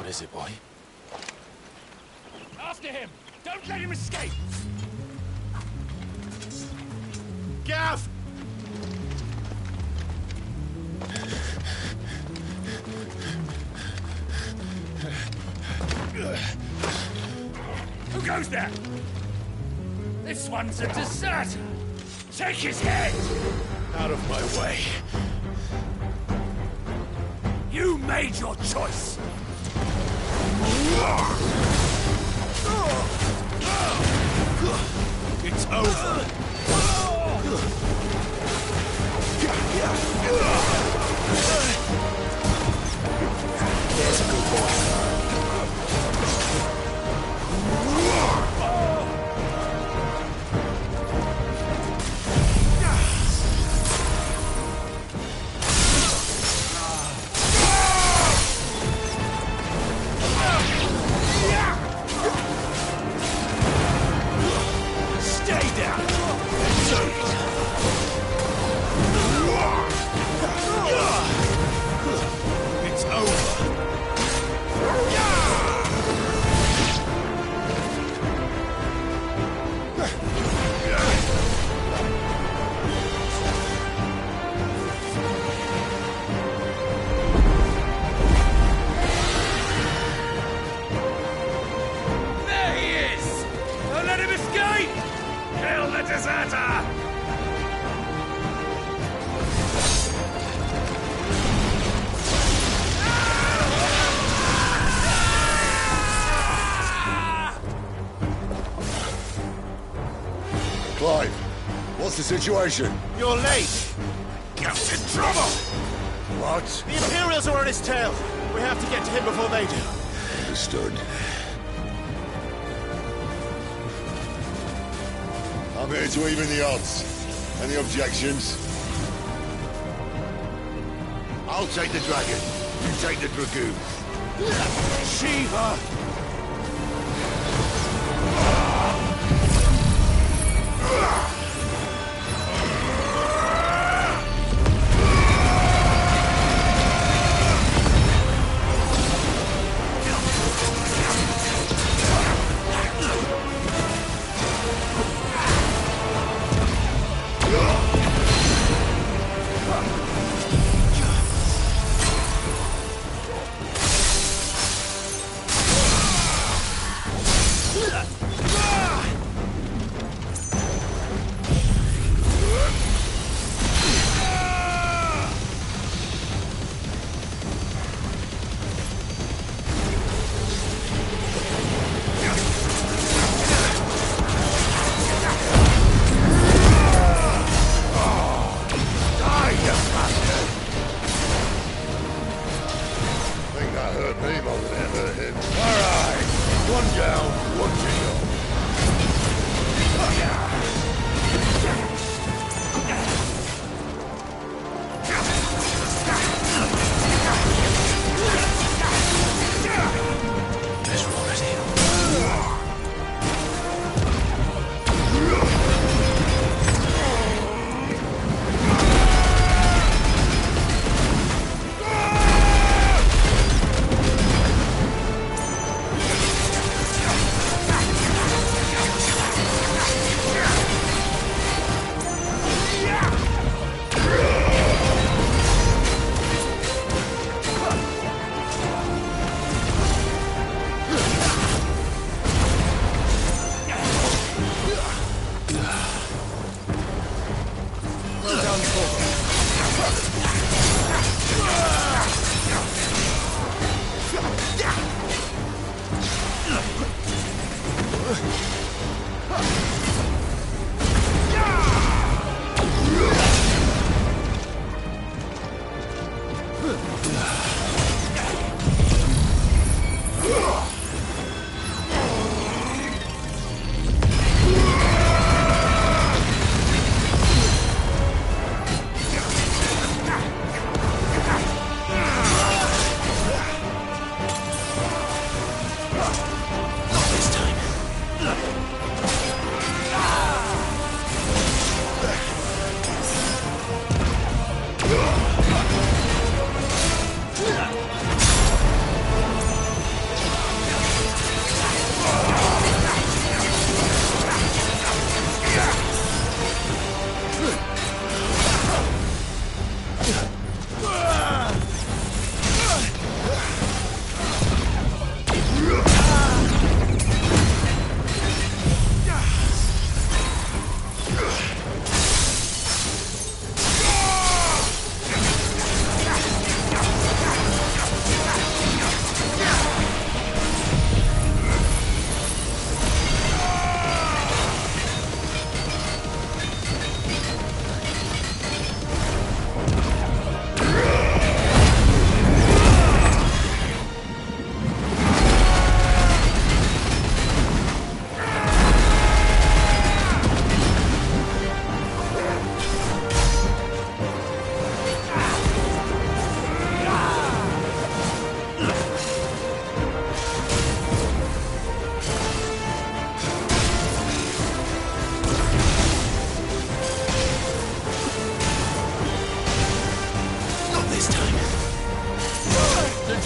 What is it, boy? After him! Don't let him escape! Gav! Who goes there? This one's a deserter! Take his head! Out of my way. You made your choice! It's over. There's a good boy. Clive, what's the situation? You're late! Cap's in trouble! What? The Imperials are on his tail! We have to get to him before they do. Understood. I'm here to even the odds. Any objections? I'll take the dragon. You take the dragoon. Shiva!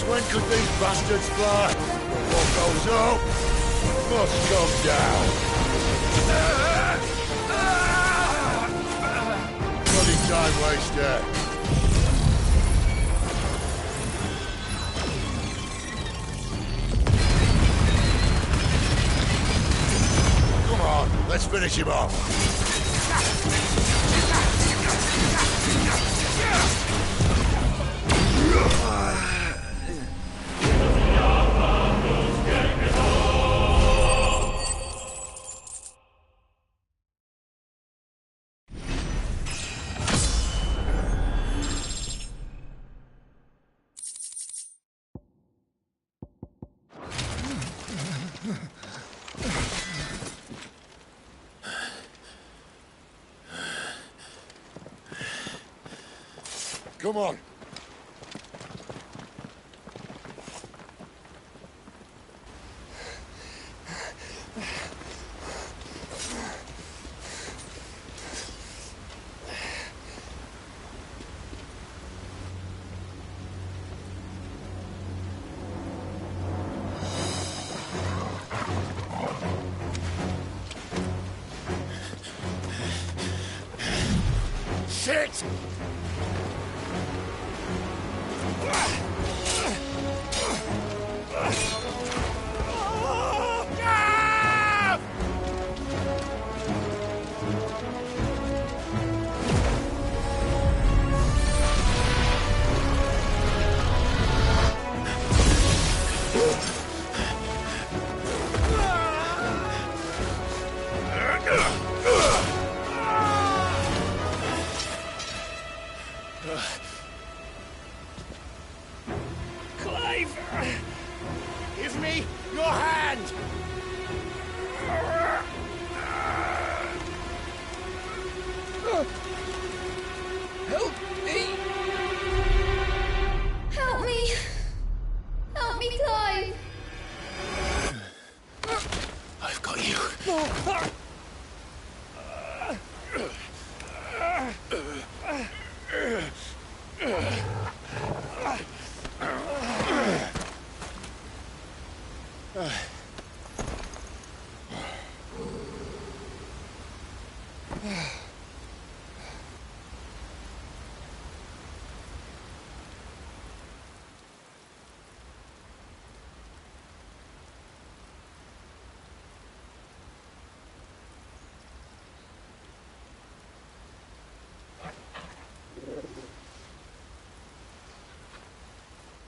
When could these bastards fly? But what goes up must come down. Bloody time waster. Come on, let's finish him off. Come on. Shit! Clive! Give me your hand! Help me! Help me! Help me, Clive! I've got you.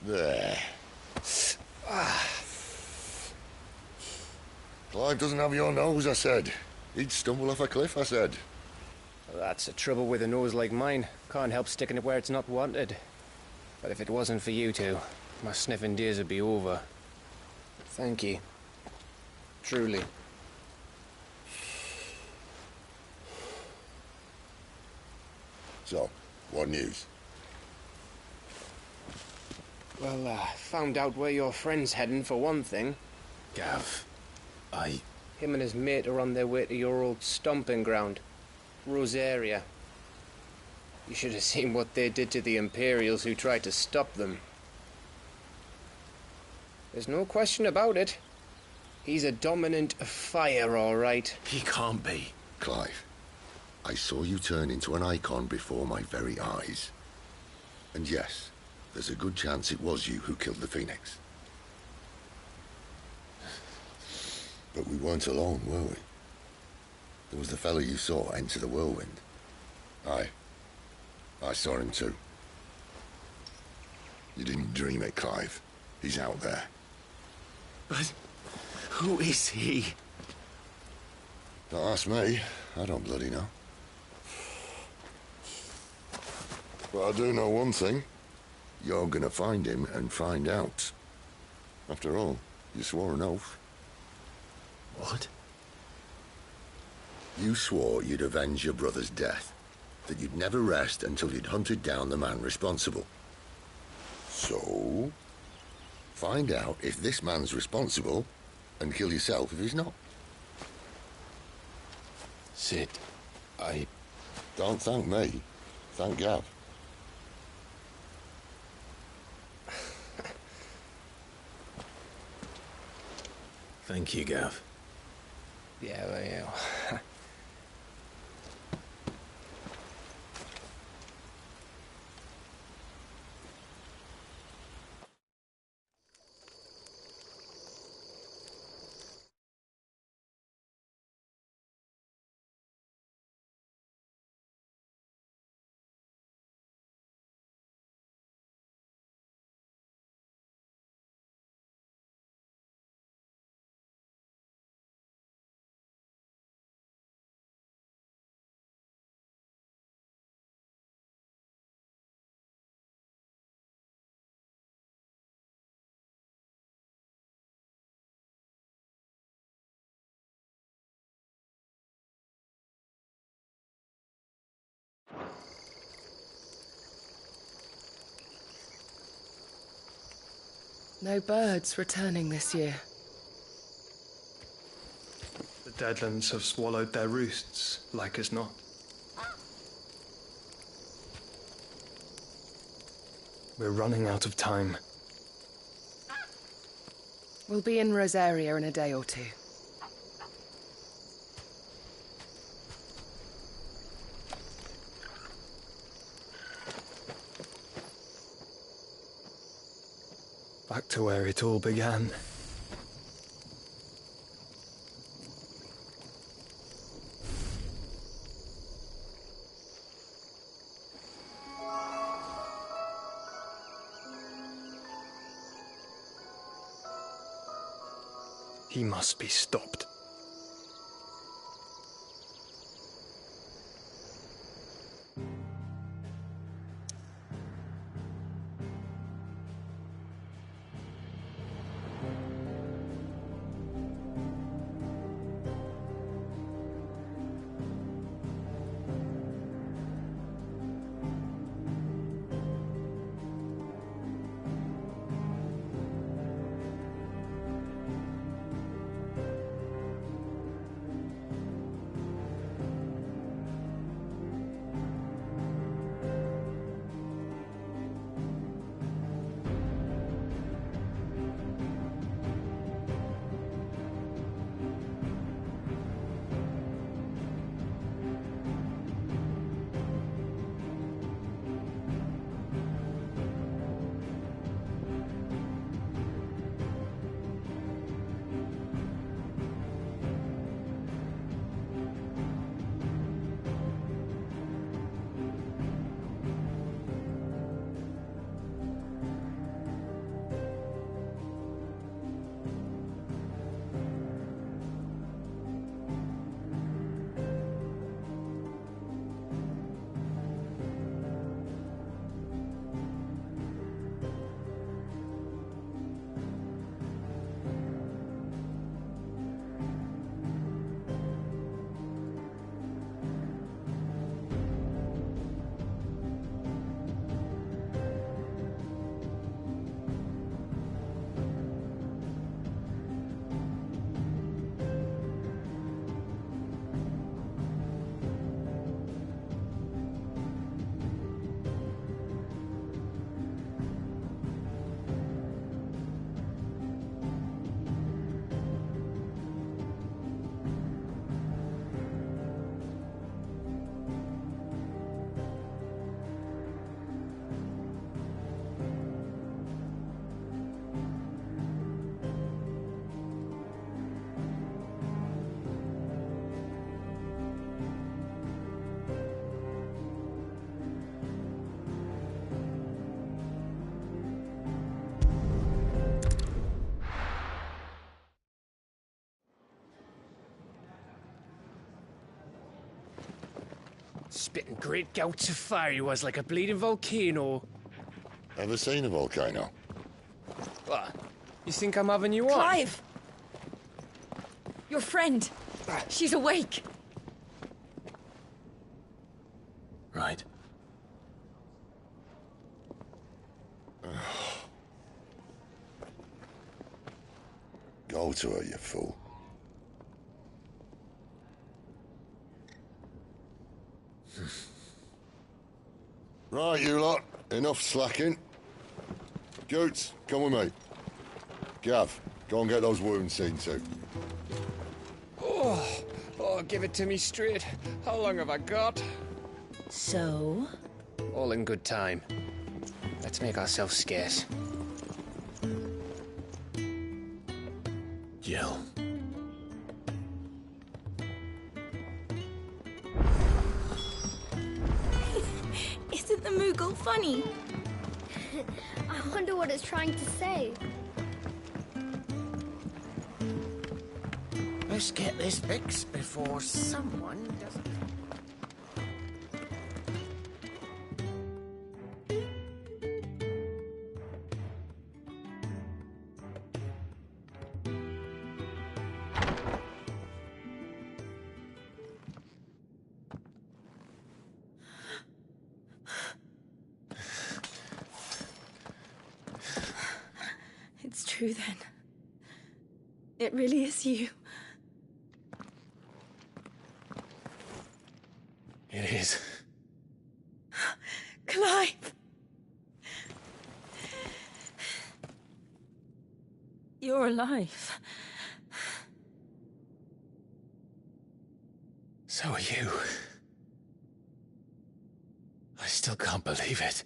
There. Clive doesn't have your nose, I said. He'd stumble off a cliff, I said. That's the trouble with a nose like mine. Can't help sticking it where it's not wanted. But if it wasn't for you two, my sniffing days would be over. Thank you. Truly. So, what news? Well, found out where your friend's heading, for one thing. Gav, Him and his mate are on their way to your old stomping ground, Rosaria. You should have seen what they did to the Imperials who tried to stop them. There's no question about it. He's a dominant fire, all right. He can't be. Clive, I saw you turn into an icon before my very eyes. And yes, there's a good chance it was you who killed the Phoenix. But we weren't alone, were we? There was the fellow you saw enter the whirlwind. I saw him too. You didn't dream it, Clive. He's out there. But who is he? Don't ask me. I don't bloody know. But I do know one thing. You're gonna find him and find out. After all, you swore an oath. What? You swore you'd avenge your brother's death. That you'd never rest until you'd hunted down the man responsible. So, find out if this man's responsible, and kill yourself if he's not. Sid, Don't thank me. Thank Gav. Thank you, Gav. Yeah, well, yeah. No birds returning this year. The Deadlands have swallowed their roosts, like as not. We're running out of time. We'll be in Rosaria in a day or two. Back to where it all began. He must be stopped. Spitting great gouts of fire he was, like a bleeding volcano. Ever seen a volcano? What? You think I'm having you on? Clive! Your friend. She's awake. Right. Go to her, you fool. Right, you lot. Enough slacking. Goots, come with me. Gav, go and get those wounds seen to. Oh, give it to me straight. How long have I got? So? All in good time. Let's make ourselves scarce. Jill. Isn't the Moogle funny? I wonder what it's trying to say. Let's get this fixed before someone doesn't... true then. It really is you. It is. Clive! You're alive. So are you. I still can't believe it.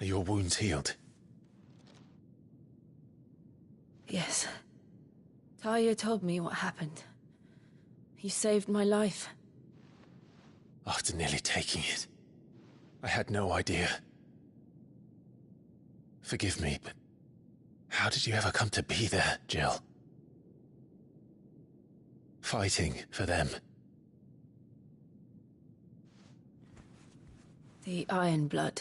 Are your wounds healed? Yes. Talia told me what happened. You saved my life. After nearly taking it, I had no idea. Forgive me, but how did you ever come to be there, Jill? Fighting for them. The Iron Blood.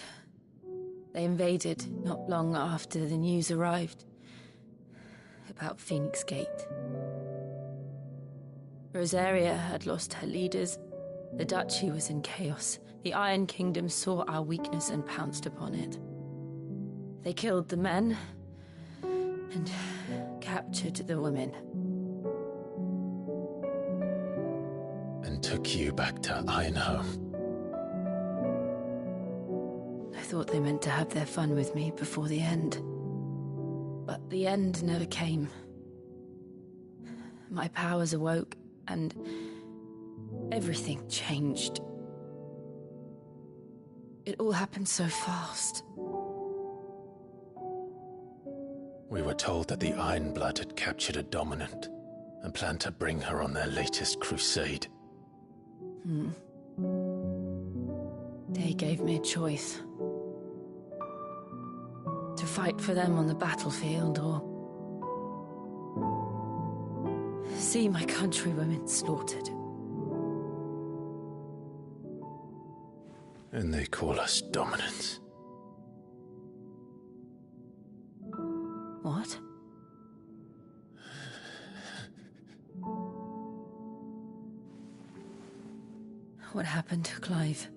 They invaded not long after the news arrived about Phoenix Gate. Rosaria had lost her leaders. The Duchy was in chaos. The Iron Kingdom saw our weakness and pounced upon it. They killed the men and captured the women. And took you back to Ironhome. I thought they meant to have their fun with me before the end. But the end never came. My powers awoke, and everything changed. It all happened so fast. We were told that the Iron Blood had captured a dominant and planned to bring her on their latest crusade. They gave me a choice. To fight for them on the battlefield, or see my countrywomen slaughtered. And they call us dominants. What? What happened, Clive?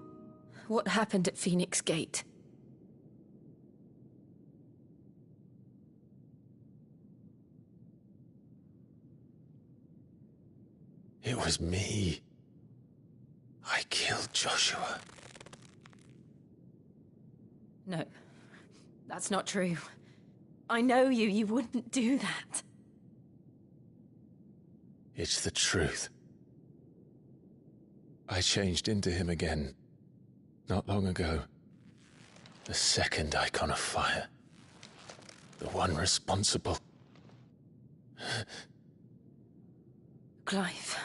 What happened at Phoenix Gate? It was me. I killed Joshua. No, that's not true. I know you. You wouldn't do that. It's the truth. I changed into him again, not long ago. The second icon of fire. The one responsible. Clive.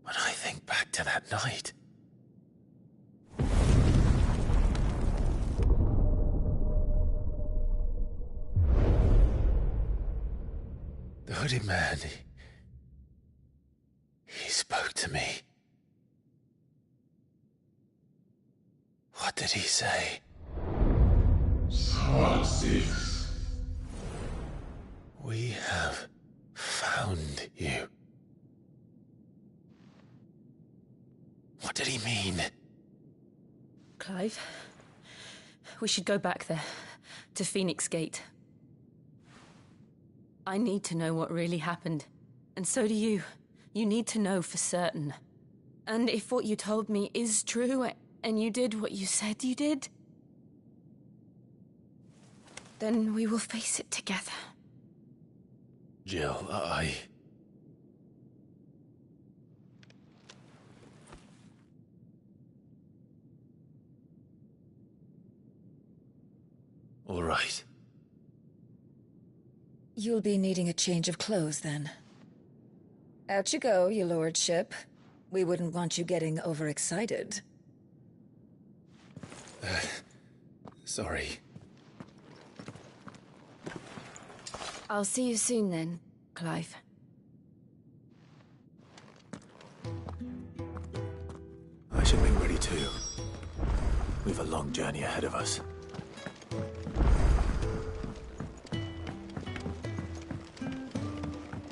When I think back to that night... The hooded man, he spoke to me. What did he say? Si XVI. We have found you. What did he mean? Clive, we should go back there, to Phoenix Gate. I need to know what really happened, and so do you. You need to know for certain. And if what you told me is true, and you did what you said you did, then we will face it together. Jill, All right. You'll be needing a change of clothes, then. Out you go, your lordship. We wouldn't want you getting overexcited. Sorry. I'll see you soon then, Clive. I should make ready too. We've a long journey ahead of us.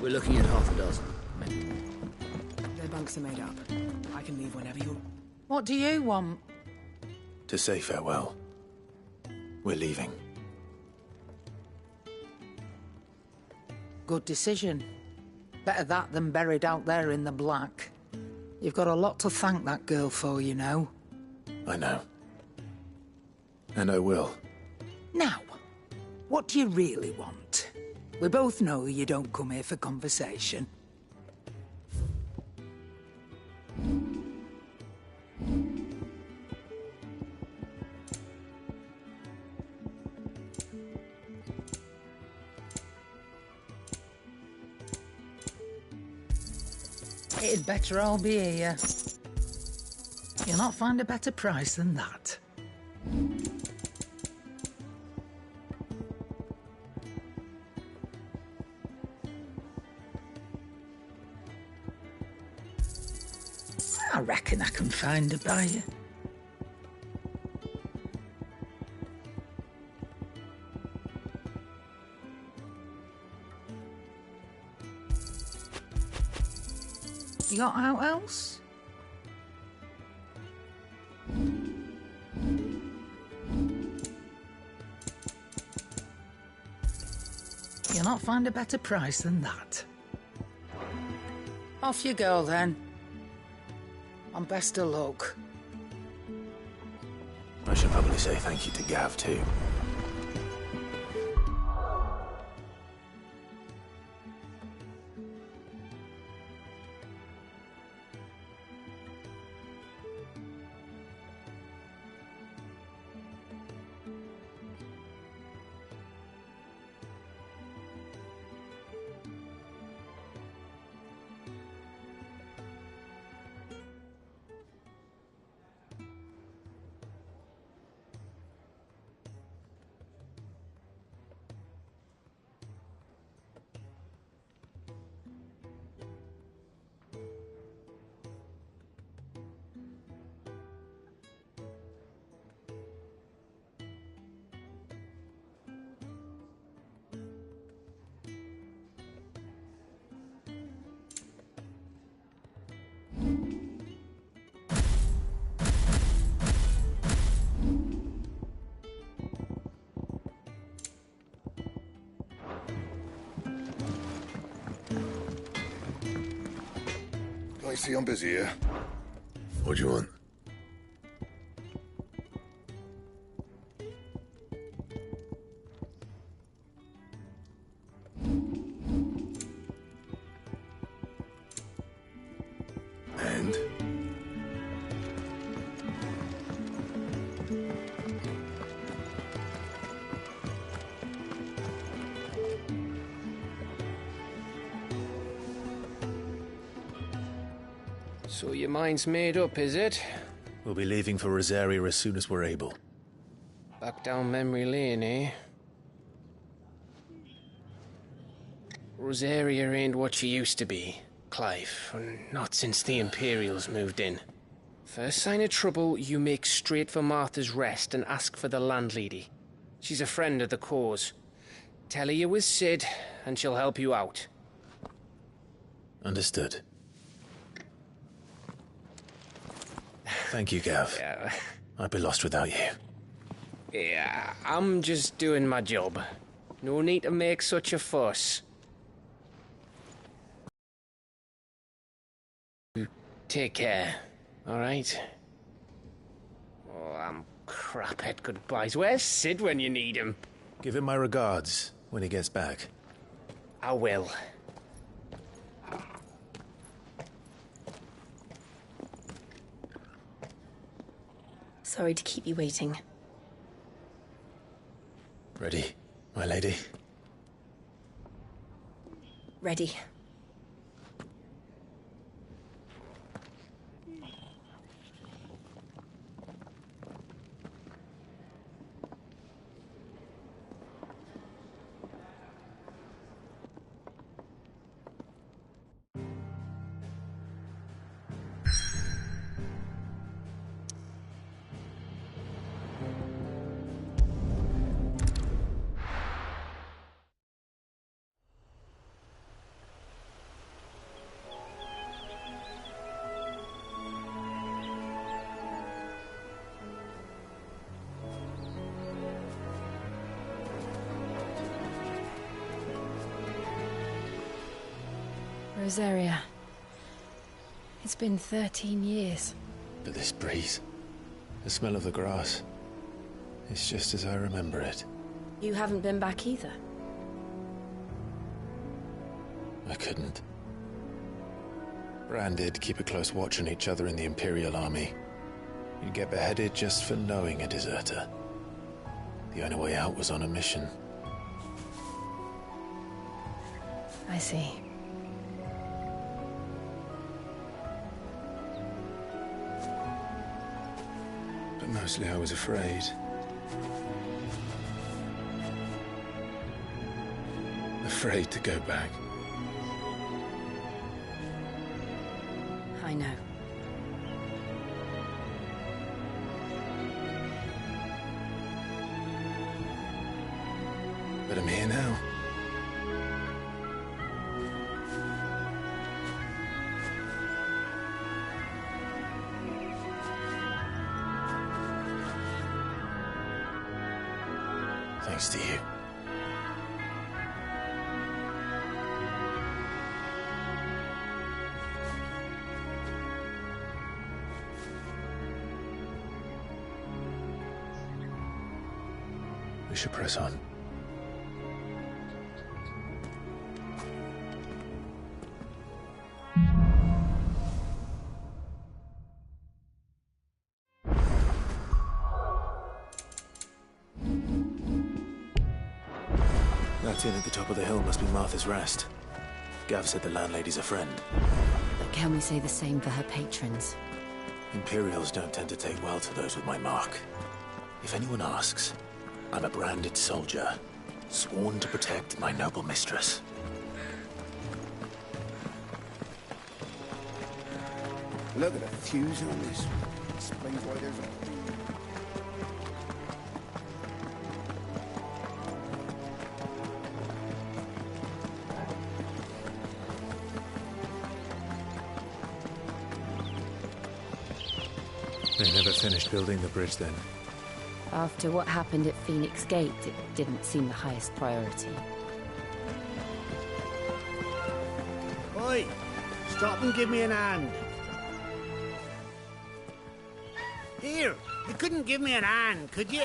We're looking at half a dozen. Their bunks are made up. I can leave whenever you... What do you want? to say farewell. We're leaving. Good decision. Better that than buried out there in the black. You've got a lot to thank that girl for, you know. I know. And I will. Now, what do you really want? We both know you don't come here for conversation. It'd better all be here. You'll not find a better price than that. I reckon I can find a buyer. You got out else? You'll not find a better price than that. Off you go then. And best of luck. I should probably say thank you to Gav too. I see I'm busy here. What do you want? And? So your mind's made up, is it? We'll be leaving for Rosaria as soon as we're able. Back down memory lane, eh? Rosaria ain't what she used to be, Clive. Not since the Imperials moved in. First sign of trouble, you make straight for Martha's Rest and ask for the landlady. She's a friend of the cause. Tell her you was Sid, and she'll help you out. Understood. Thank you, Gav. Yeah. I'd be lost without you. Yeah, I'm just doing my job. No need to make such a fuss. Take care, alright? Oh, I'm crap at goodbyes. Where's Sid when you need him? Give him my regards when he gets back. I will. Sorry to keep you waiting. Ready, my lady? Ready. Rosaria. It's been 13 years. But this breeze, the smell of the grass, it's just as I remember it. You haven't been back either. I couldn't. Branded, keep a close watch on each other in the Imperial Army. You'd get beheaded just for knowing a deserter. The only way out was on a mission. I see. But mostly I was afraid. Afraid to go back. I know. But I'm here now. Thanks to you. We should press on. That inn at the top of the hill must be Martha's Rest. Gav said the landlady's a friend. But can we say the same for her patrons? Imperials don't tend to take well to those with my mark. If anyone asks, I'm a branded soldier, sworn to protect my noble mistress. Look at the fuse on this. Explains why there's a... They never finished building the bridge then. After what happened at Phoenix Gate, it didn't seem the highest priority. Oi! Stop and give me an hand. Here, you couldn't give me an hand, could you?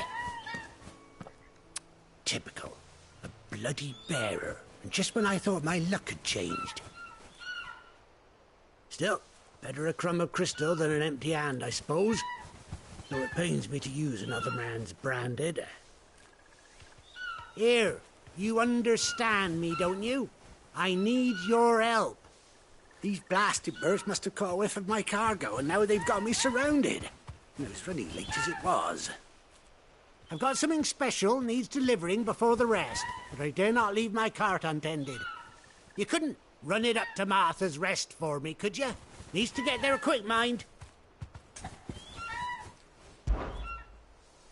Typical. A bloody bearer. And just when I thought my luck had changed. Still, better a crumb of crystal than an empty hand, I suppose. Though it pains me to use another man's branded. Here, you understand me, don't you? I need your help. These blasted birds must have caught a whiff of my cargo, and now they've got me surrounded. And it was running late as it was. I've got something special needs delivering before the rest, but I dare not leave my cart untended. You couldn't run it up to Martha's Rest for me, could you? Needs to get there quick, mind.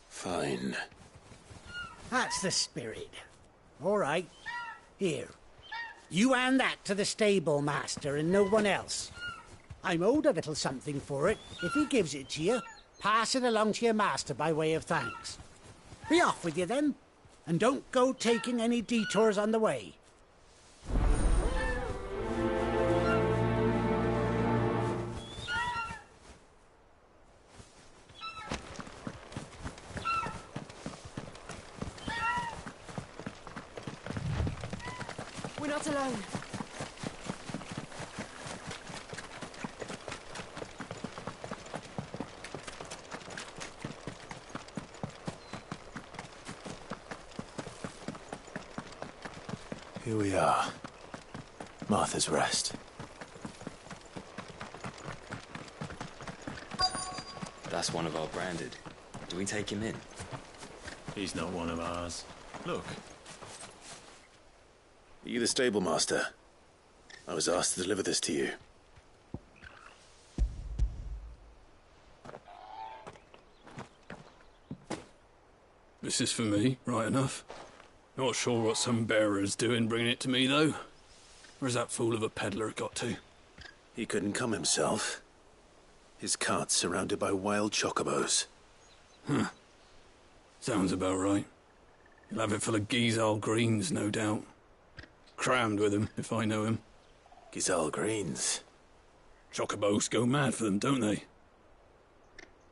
Fine. That's the spirit. All right. Here. You hand that to the stable master and no one else. I'm owed a little something for it. If he gives it to you, pass it along to your master by way of thanks. Be off with you then, and don't go taking any detours on the way. We're not alone. Here we are. Martha's Rest. That's one of our branded. Do we take him in? He's not one of ours. Look. Are you the stable master? I was asked to deliver this to you. This is for me, right enough. Not sure what some bearer's doing bringing it to me, though. Where's that fool of a peddler got to? He couldn't come himself. His cart's surrounded by wild chocobos. Huh. Sounds about right. He'll have it full of Geezal greens, no doubt. Crammed with him, if I know him. Gazelle greens. Chocobos go mad for them, don't they?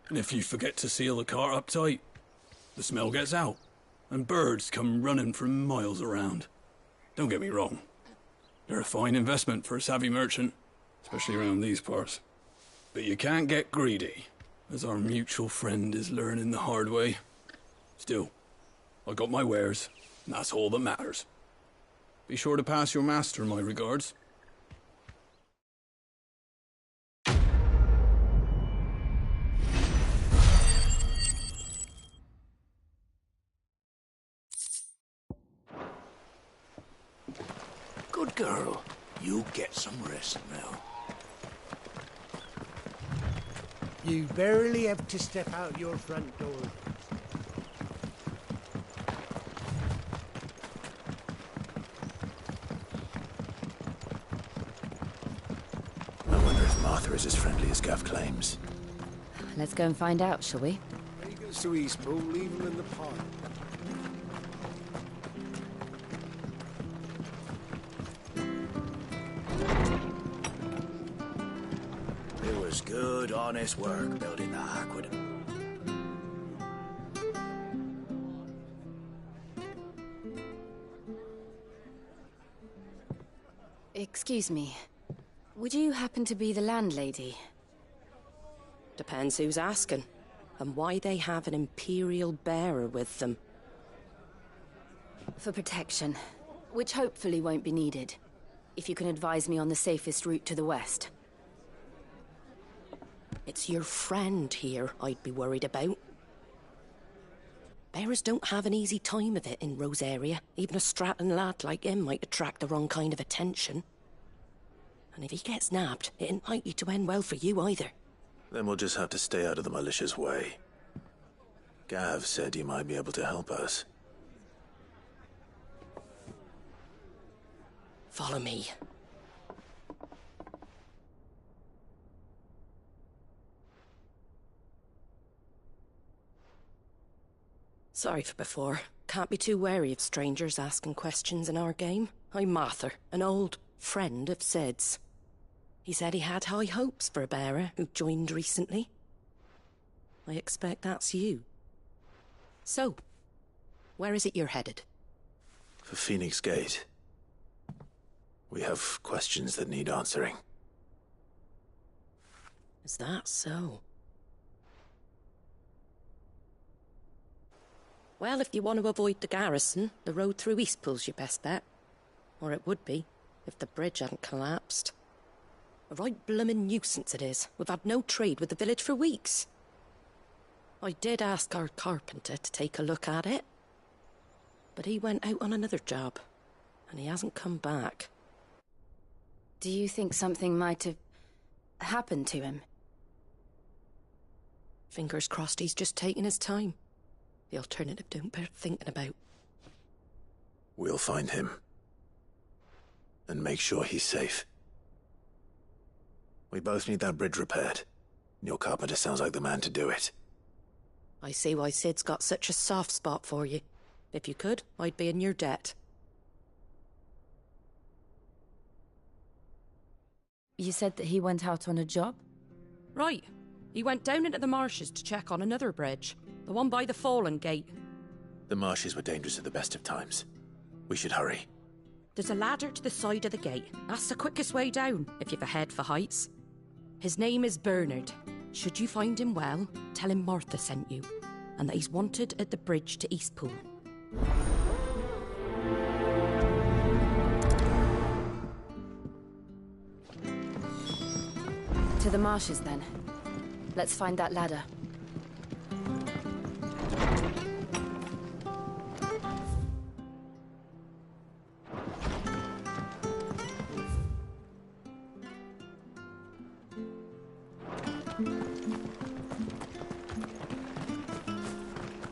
And if you forget to seal the cart up tight, the smell gets out, and birds come running from miles around. Don't get me wrong. They're a fine investment for a savvy merchant, especially around these parts. But you can't get greedy, as our mutual friend is learning the hard way. Still, I got my wares, and that's all that matters. Be sure to pass your master my regards. Good girl. You get some rest now. You barely have to step out your front door. I wonder if Martha is as friendly as Gav claims. Let's go and find out, shall we? When he goes to Eastpool, leave him in the park. It was good, honest work building the aqueduct. Excuse me. Would you happen to be the landlady? Depends who's asking, and why they have an Imperial bearer with them. For protection, which hopefully won't be needed. If you can advise me on the safest route to the west. It's your friend here I'd be worried about. Bearers don't have an easy time of it in Rosaria. Even a Stratton lad like him might attract the wrong kind of attention. And if he gets nabbed, it ain't likely to end well for you either. Then we'll just have to stay out of the malicious way. Gav said you might be able to help us. Follow me. Sorry for before. Can't be too wary of strangers asking questions in our game. I'm Martha, an old friend of Sid's. He said he had high hopes for a bearer who joined recently. I expect that's you. So, where is it you're headed? For Phoenix Gate. We have questions that need answering. Is that so? Well, if you want to avoid the garrison, the road through Eastpool's your best bet. Or it would be, if the bridge hadn't collapsed. A right bloomin' nuisance it is. We've had no trade with the village for weeks. I did ask our carpenter to take a look at it. But he went out on another job, and he hasn't come back. Do you think something might have happened to him? Fingers crossed he's just taking his time. The alternative don't bear thinking about. We'll find him. And make sure he's safe. We both need that bridge repaired. Your carpenter sounds like the man to do it. I see why Sid's got such a soft spot for you. If you could, I'd be in your debt. You said that he went out on a job? Right. He went down into the marshes to check on another bridge. The one by the Fallen Gate. The marshes were dangerous at the best of times. We should hurry. There's a ladder to the side of the gate. That's the quickest way down, if you've a head for heights. His name is Bernard. Should you find him well, tell him Martha sent you, and that he's wanted at the bridge to Eastpool. To the marshes, then. Let's find that ladder.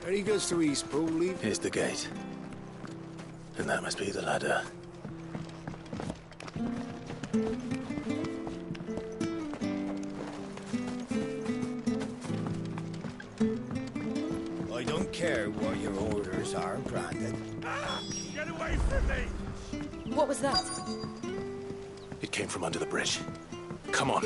When he goes to Eastpool, leave... Here's the gate. And that must be the ladder. I don't care what your orders are, Brandon. Get away from me! What was that? It came from under the bridge. Come on.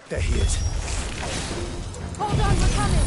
There he is. Hold on, we're coming!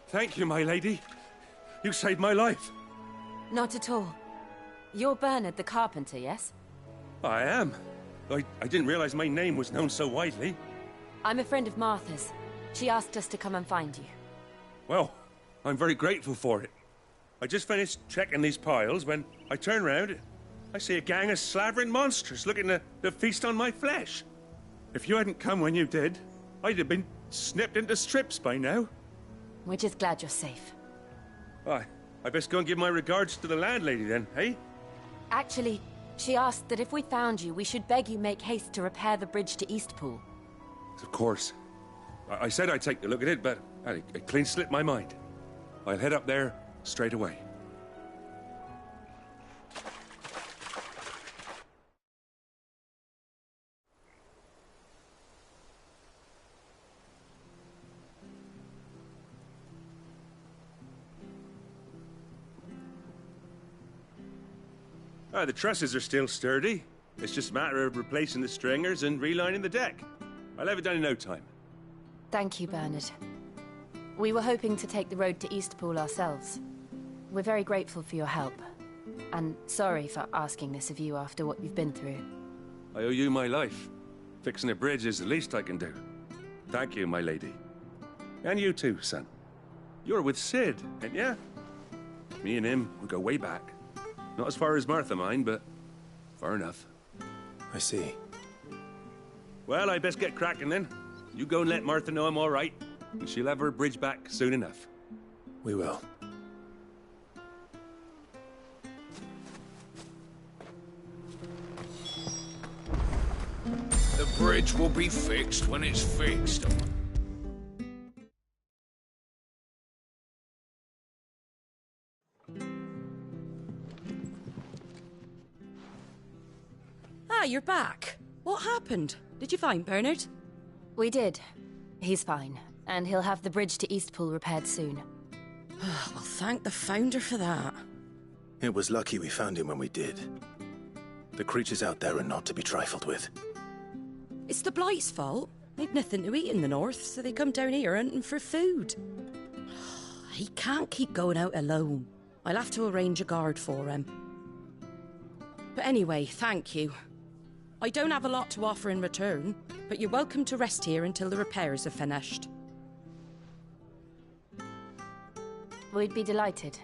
Thank you, my lady. You saved my life. Not at all. You're Bernard the carpenter, yes? I am. I didn't realize my name was known so widely. I'm a friend of Martha's. She asked us to come and find you. Well, I'm very grateful for it. I just finished checking these piles when I turn round. I see a gang of slavering monsters looking to feast on my flesh. If you hadn't come when you did, I'd have been snipped into strips by now. We're just glad you're safe. I best go and give my regards to the landlady then, eh? Actually, she asked that if we found you, we should beg you make haste to repair the bridge to Eastpool. Of course. I said I'd take a look at it, but it clean slipped my mind. I'll head up there straight away. The trusses are still sturdy. It's just a matter of replacing the stringers and relining the deck. I'll have it done in no time. Thank you, Bernard. We were hoping to take the road to Eastpool ourselves. We're very grateful for your help. And sorry for asking this of you after what you've been through. I owe you my life. Fixing a bridge is the least I can do. Thank you, my lady. And you too, son. You're with Sid, ain't ya? Me and him, we go way back. Not as far as Martha, mind, but far enough. I see. Well, I best get cracking then. You go and let Martha know I'm all right, and she'll have her bridge back soon enough. We will. The bridge will be fixed when it's fixed. Ah, you're back. What happened? Did you find Bernard? We did. He's fine, and he'll have the bridge to Eastpool repaired soon. Well, thank the Founder for that. It was lucky we found him when we did. The creatures out there are not to be trifled with. It's the Blight's fault. They've nothing to eat in the north, so they come down here hunting for food. He can't keep going out alone. I'll have to arrange a guard for him. But anyway, thank you. I don't have a lot to offer in return, but you're welcome to rest here until the repairs are finished. We'd be delighted.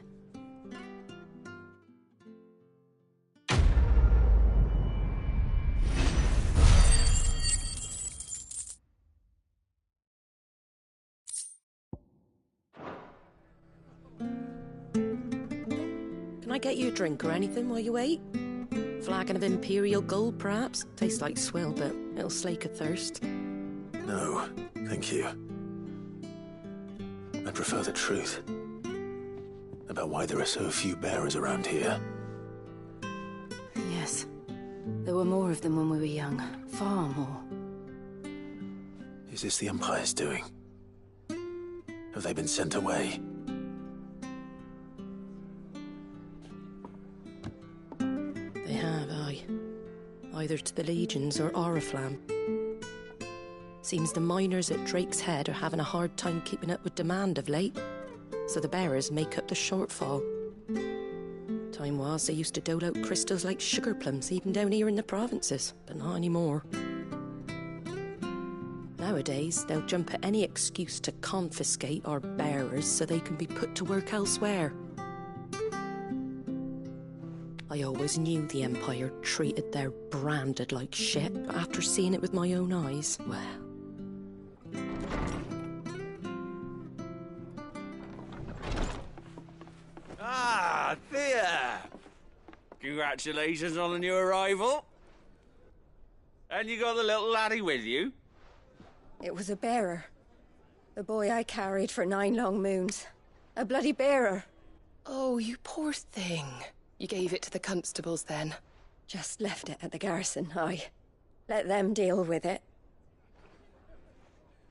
Can I get you a drink or anything while you wait? Flagon of Imperial Gold, perhaps? Tastes like swill, but it'll slake a thirst. No, thank you. I prefer the truth. About why there are so few bearers around here. Yes. There were more of them when we were young. Far more. Is this the Empire's doing? Have they been sent away? They have, aye. Either to the Legions or Oriflamme. Seems the miners at Drake's Head are having a hard time keeping up with demand of late, so the bearers make up the shortfall. Time was, they used to dole out crystals like sugar plums, even down here in the provinces, but not anymore. Nowadays, they'll jump at any excuse to confiscate our bearers so they can be put to work elsewhere. I always knew the Empire treated their branded like shit, but after seeing it with my own eyes, well... Ah, Thea! Congratulations on the new arrival. And you got the little laddie with you? It was a bearer. The boy I carried for 9 long moons. A bloody bearer. Oh, you poor thing. You gave it to the constables, then? Just left it at the garrison, aye. Let them deal with it.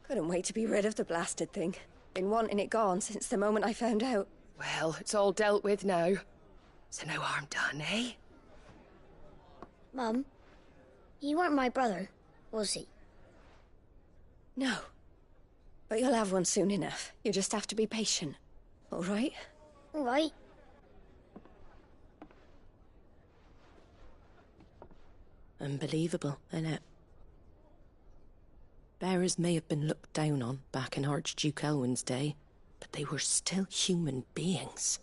Couldn't wait to be rid of the blasted thing. Been wanting it gone since the moment I found out. Well, it's all dealt with now. So no harm done, eh? Mum, he weren't my brother, was he? No. But you'll have one soon enough. You just have to be patient. All right? All right. Unbelievable, innit? Bearers may have been looked down on back in Archduke Elwin's day, but they were still human beings.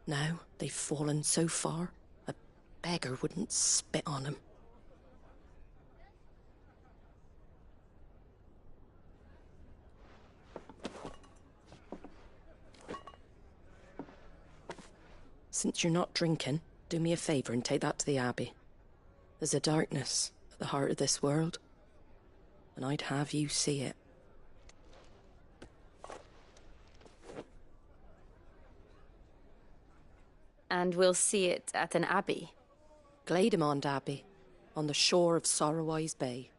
Now they've fallen so far, a beggar wouldn't spit on them. Since you're not drinking, do me a favour and take that to the Abbey. There's a darkness at the heart of this world, and I'd have you see it. And we'll see it at an abbey? Glademond Abbey, on the shore of Sorrowwise Bay.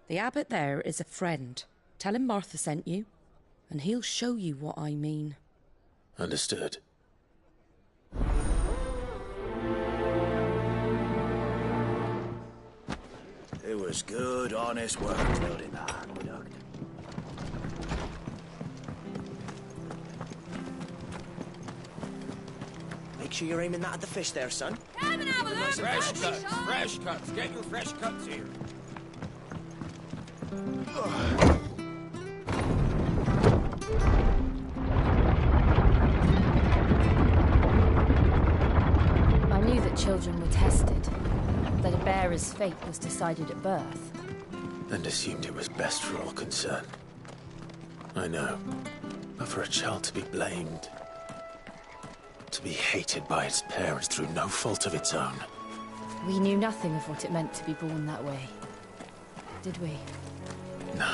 The abbot there is a friend. Tell him Martha sent you, and he'll show you what I mean. Understood. It was good, honest work building the aqueduct. Make sure you're aiming that at the fish there, son. Fresh cuts, fresh cuts. Get your fresh cuts here. I knew that children were tested, that a bearer's fate was decided at birth. And assumed it was best for all concerned. I know. But for a child to be blamed, to be hated by its parents through no fault of its own. We knew nothing of what it meant to be born that way, did we? No.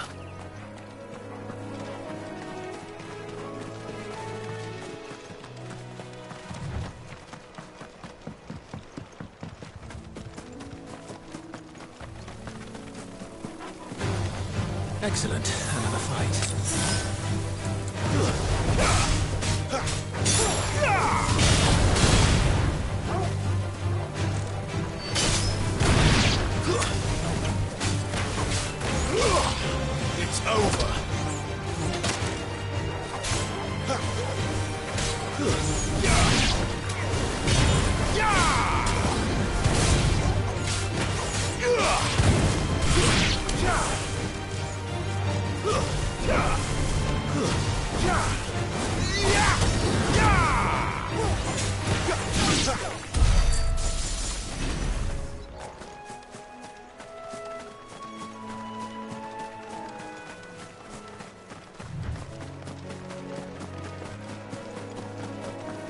Excellent. Another fight. It's over.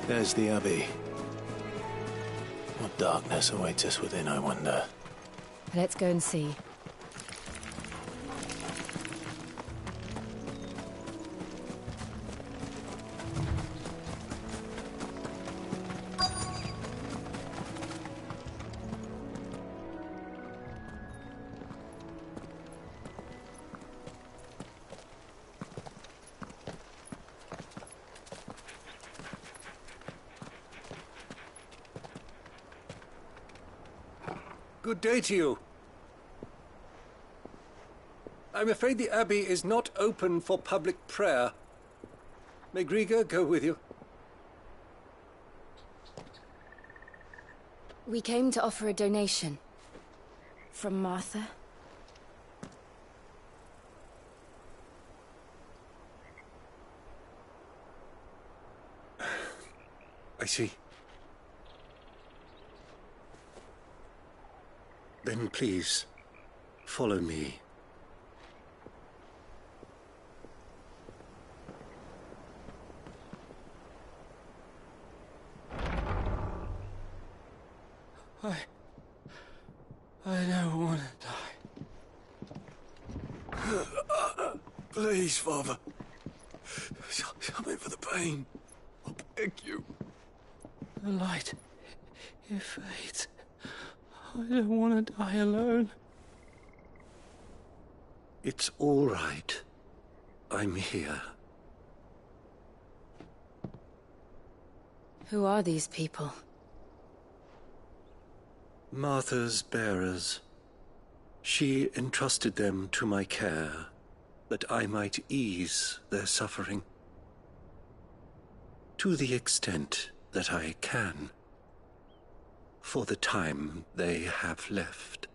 There's the Abbey. What darkness awaits us within, I wonder? Let's go and see. Good day to you. I'm afraid the Abbey is not open for public prayer. May Griga go with you? We came to offer a donation. From Martha. I see. Then please, follow me. I don't want to die. Please, Father. Something for the pain. I beg you. The light, it fades. I don't want to die alone. It's all right. I'm here. Who are these people? Martha's bearers. She entrusted them to my care, that I might ease their suffering. To the extent that I can, for the time they have left.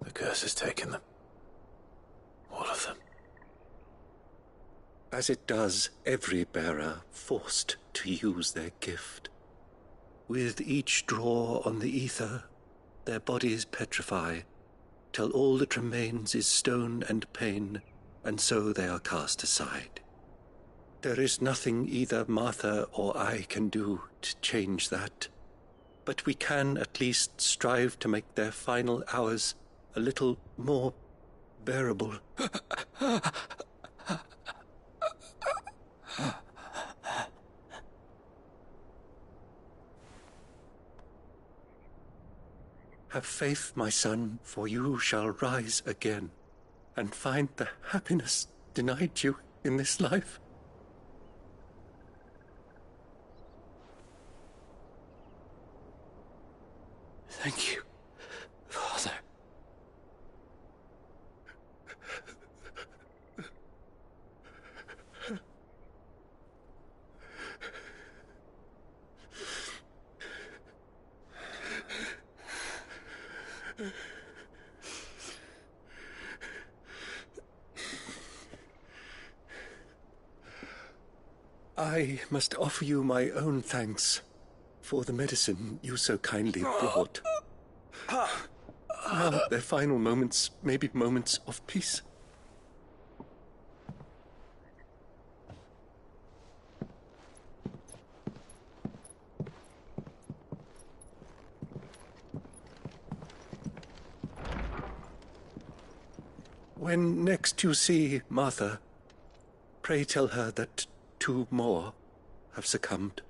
The curse has taken them. All of them. As it does every bearer forced to use their gift. With each draw on the ether, their bodies petrify, till all that remains is stone and pain, and so they are cast aside. There is nothing either Martha or I can do to change that, but we can at least strive to make their final hours a little more bearable. Have faith, my son, for you shall rise again and find the happiness denied you in this life. Thank you, Father. I must offer you my own thanks for the medicine you so kindly brought. Now their final moments may be moments of peace. When next you see Martha, pray tell her that 2 more have succumbed.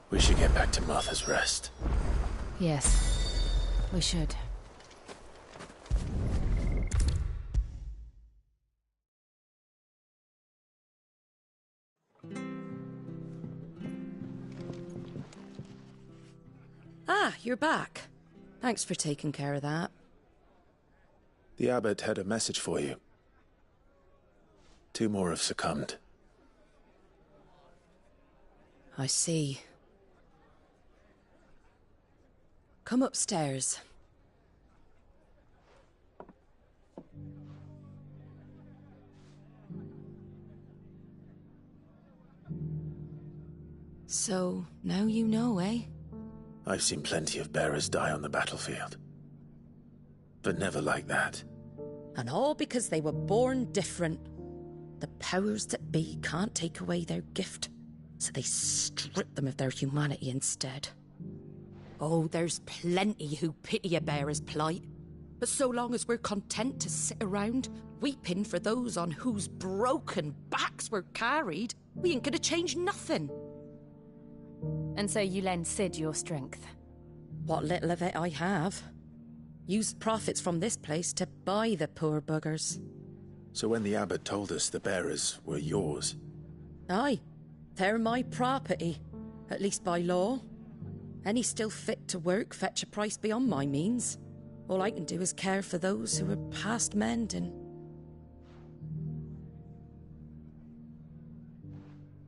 We should get back to Martha's Rest. Yes, we should. Ah, you're back. Thanks for taking care of that. The abbot had a message for you. 2 more have succumbed. I see. Come upstairs. So, now you know, eh? I've seen plenty of bearers die on the battlefield. But never like that. And all because they were born different. The powers that be can't take away their gift, so they strip them of their humanity instead. Oh, there's plenty who pity a bearer's plight. But so long as we're content to sit around, weeping for those on whose broken backs we're carried, We ain't gonna change nothing. And so you lend Sid your strength? What little of it I have. Used profits from this place to buy the poor buggers. So when the abbot told us the bearers were yours... Aye, they're my property, at least by law. Any still fit to work fetch a price beyond my means. All I can do is care for those who are past mending.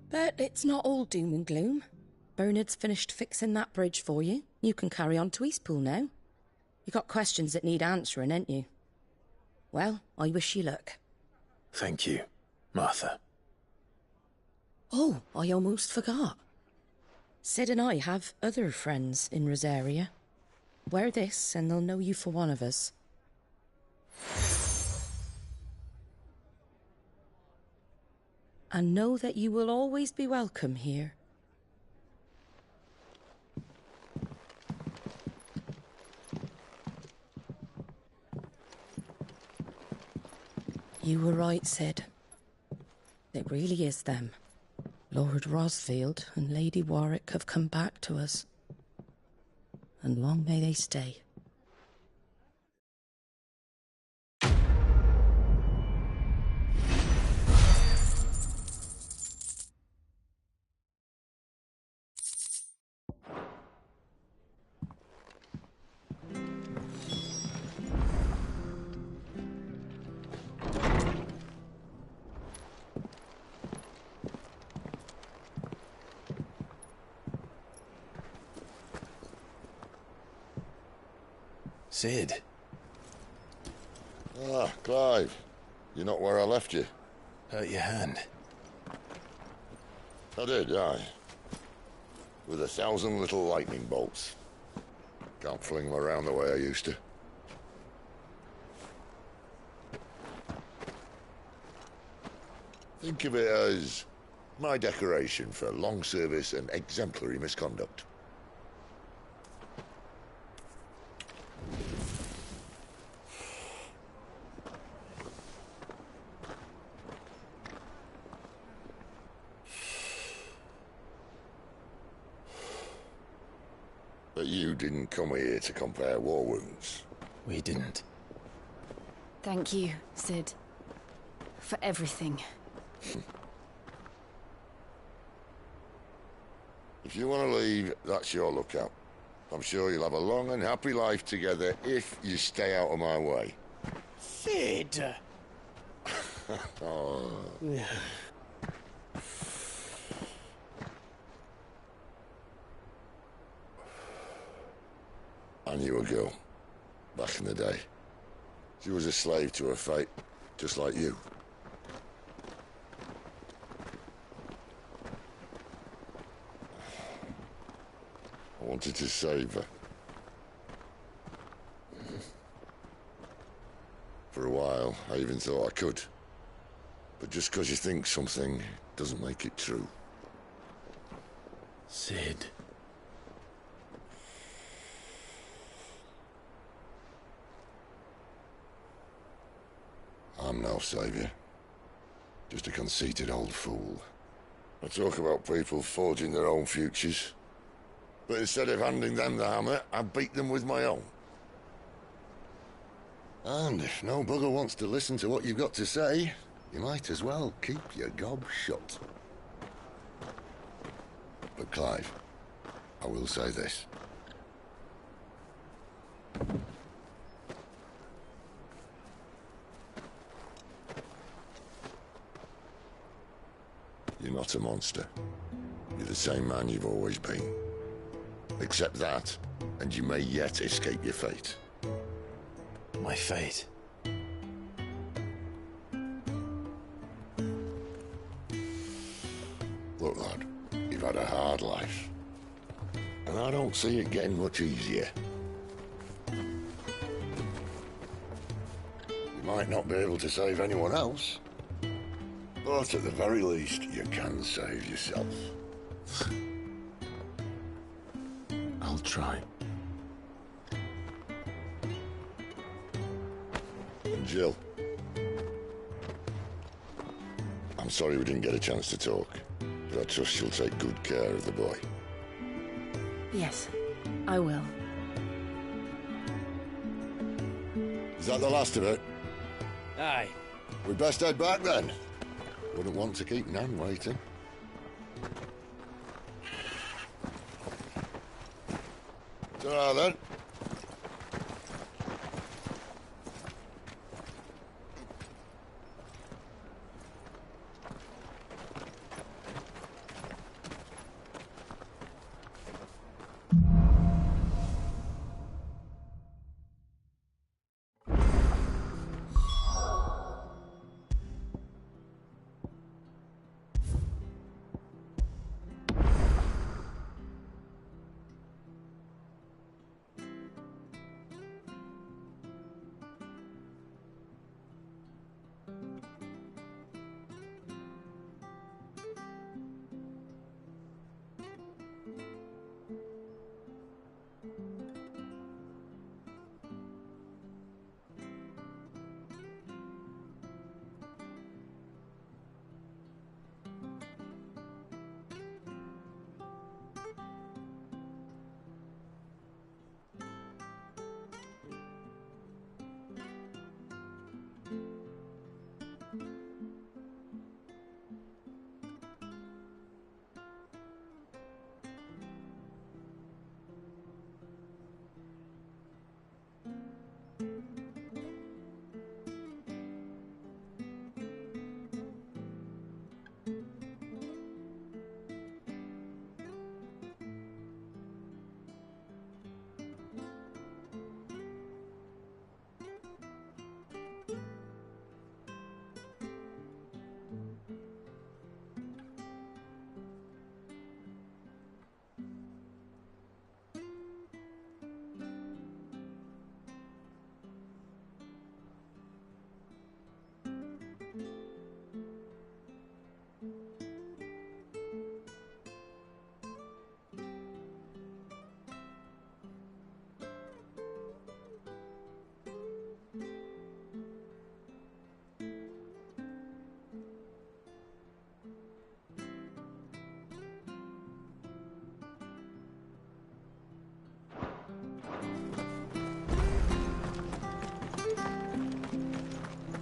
But it's not all doom and gloom. Bernard's finished fixing that bridge for you. You can carry on to Eastpool now. You got questions that need answering, ain't you? Well, I wish you luck. Thank you, Martha. Oh, I almost forgot. Sid and I have other friends in Rosaria. Wear this and they'll know you for one of us. And know that you will always be welcome here. You were right, Sid. It really is them. Lord Rosfield and Lady Warwick have come back to us. And long may they stay. Sid. Ah, Clive. You're not where I left you. Hurt your hand. I did, aye. With 1,000 little lightning bolts. Can't fling them around the way I used to. Think of it as my decoration for long service and exemplary misconduct. But you didn't come here to compare war wounds. We didn't. Thank you, Sid. For everything. If you want to leave, that's your lookout. I'm sure you'll have a long and happy life together if you stay out of my way. Sid! Oh. I knew a girl, back in the day. She was a slave to her fate, just like you. I wanted to save her. For a while, I even thought I could. But just because you think something doesn't make it true. Sid. I'm no savior. Just a conceited old fool. I talk about people forging their own futures. But instead of handing them the hammer, I beat them with my own. And if no bugger wants to listen to what you've got to say, you might as well keep your gob shut. But Clive, I will say this. You're not a monster. You're the same man you've always been. Accept that, and you may yet escape your fate. My fate? Look, lad, you've had a hard life. And I don't see it getting much easier. You might not be able to save anyone else, but at the very least, you can save yourself. I'll try. And Jill, I'm sorry we didn't get a chance to talk. But I trust you'll take good care of the boy. Yes, I will. Is that the last of it? Aye. We best head back then. Wouldn't want to keep Nan waiting. Ta-ra then.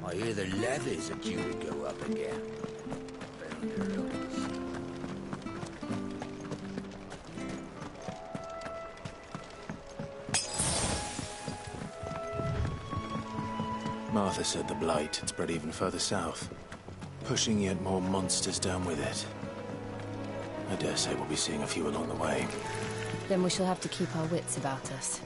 I hear the levies are due to go up again. Martha said the blight had spread even further south, pushing yet more monsters down with it. I dare say we'll be seeing a few along the way. Then we shall have to keep our wits about us.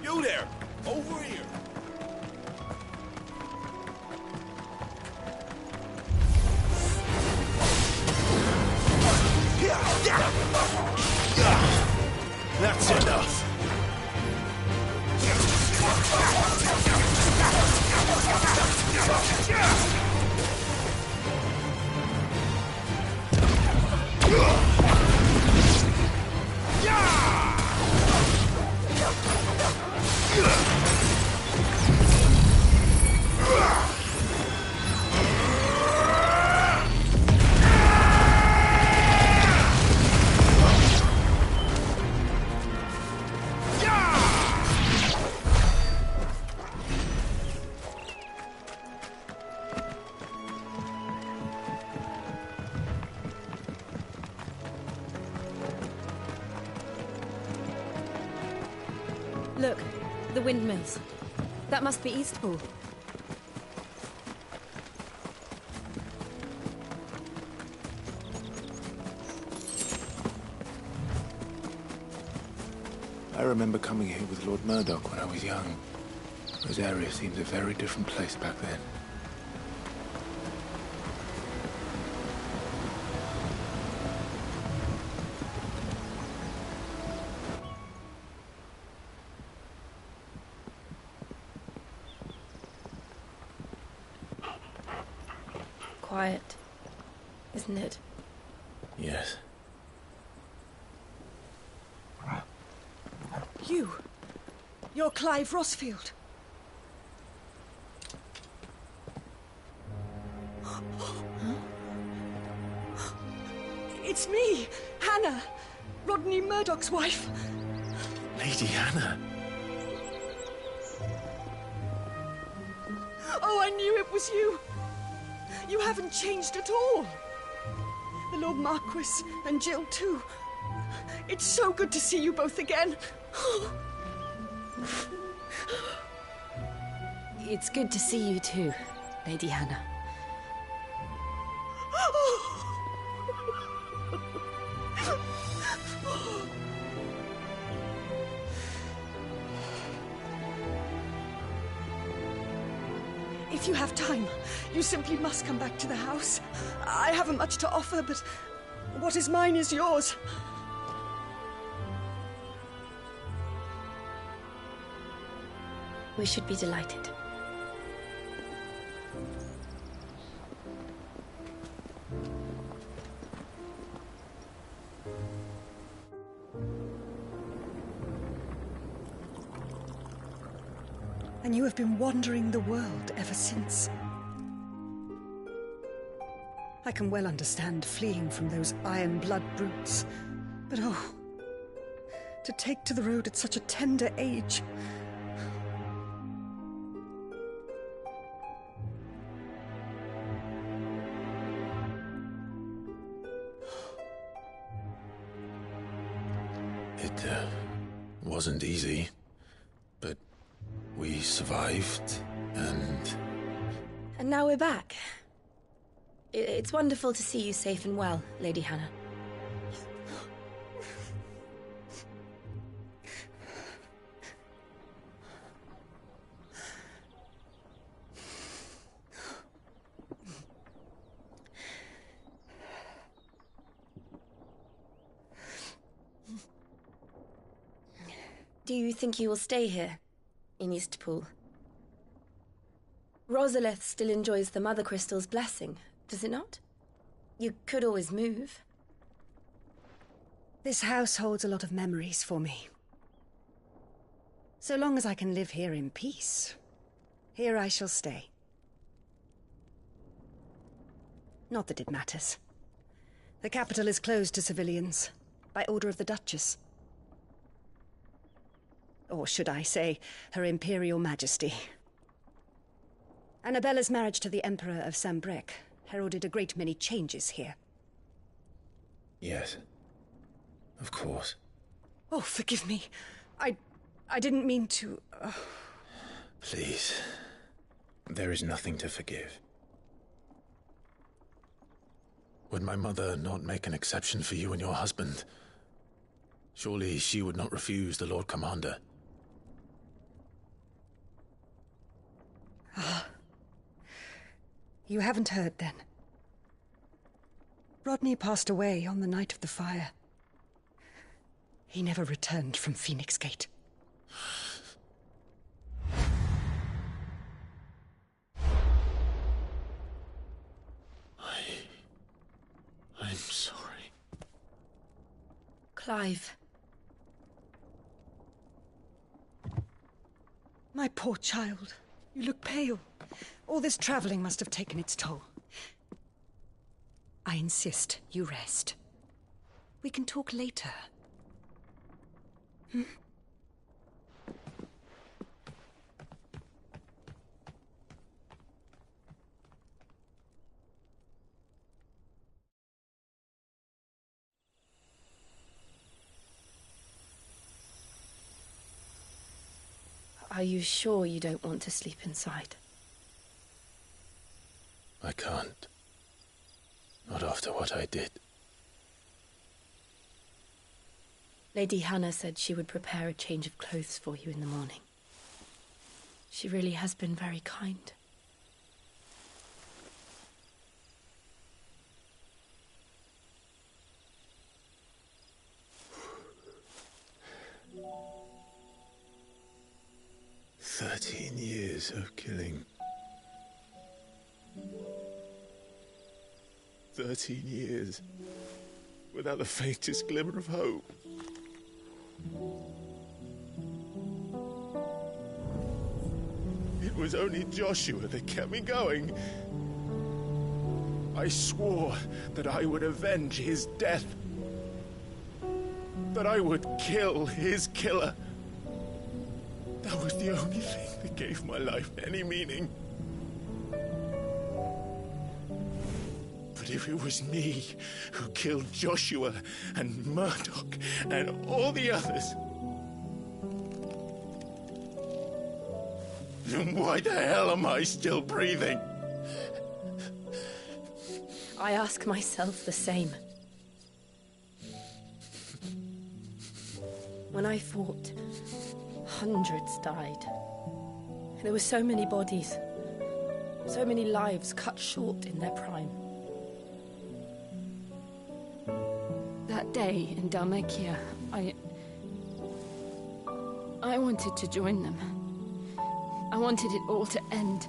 You there! Over here! That's enough. Look, the windmills. That must be Eastpool. I remember coming here with Lord Murdoch when I was young. This area seems a very different place back then. Quiet, isn't it? Yes. You're Clive Rossfield. It's me, Hannah, Rodney Murdoch's wife. Lady Hannah. Oh, I knew it was you. You haven't changed at all. The Lord Marquis and Jill too. It's so good to see you both again. It's good to see you too, Lady Hannah. If you have time, you simply must come back to the house. I haven't much to offer, but what is mine is yours. We should be delighted. And you have been wandering the world ever since. I can well understand fleeing from those iron blood brutes, but oh, to take to the road at such a tender age. It wasn't easy, but we survived, and... And now we're back. It's wonderful to see you safe and well, Lady Hannah. Do you think you will stay here, in Eastpool? Rosalith still enjoys the Mother Crystal's blessing, does it not? You could always move. This house holds a lot of memories for me. So long as I can live here in peace, here I shall stay. Not that it matters. The capital is closed to civilians, by order of the Duchess. Or should I say, Her Imperial Majesty. Annabella's marriage to the Emperor of Sambrec heralded a great many changes here. Yes. Of course. Oh, forgive me. I didn't mean to... Please. There is nothing to forgive. Would my mother not make an exception for you and your husband? Surely she would not refuse the Lord Commander. You haven't heard, then. Rodney passed away on the night of the fire. He never returned from Phoenix Gate. I'm sorry. Clive. My poor child. You look pale. All this traveling must have taken its toll. I insist you rest. We can talk later. Hmm? Are you sure you don't want to sleep inside? I can't. Not after what I did. Lady Hannah said she would prepare a change of clothes for you in the morning. She really has been very kind. Years of killing. 13 years without the faintest glimmer of hope. It was only Joshua that kept me going. I swore that I would avenge his death. That I would kill his killer. That was the only thing that gave my life any meaning. But if it was me who killed Joshua and Murdoch and all the others, then why the hell am I still breathing? I ask myself the same. When I fought, hundreds died. There were so many bodies, so many lives cut short in their prime. That day in Dalmekia, I wanted to join them. I wanted it all to end.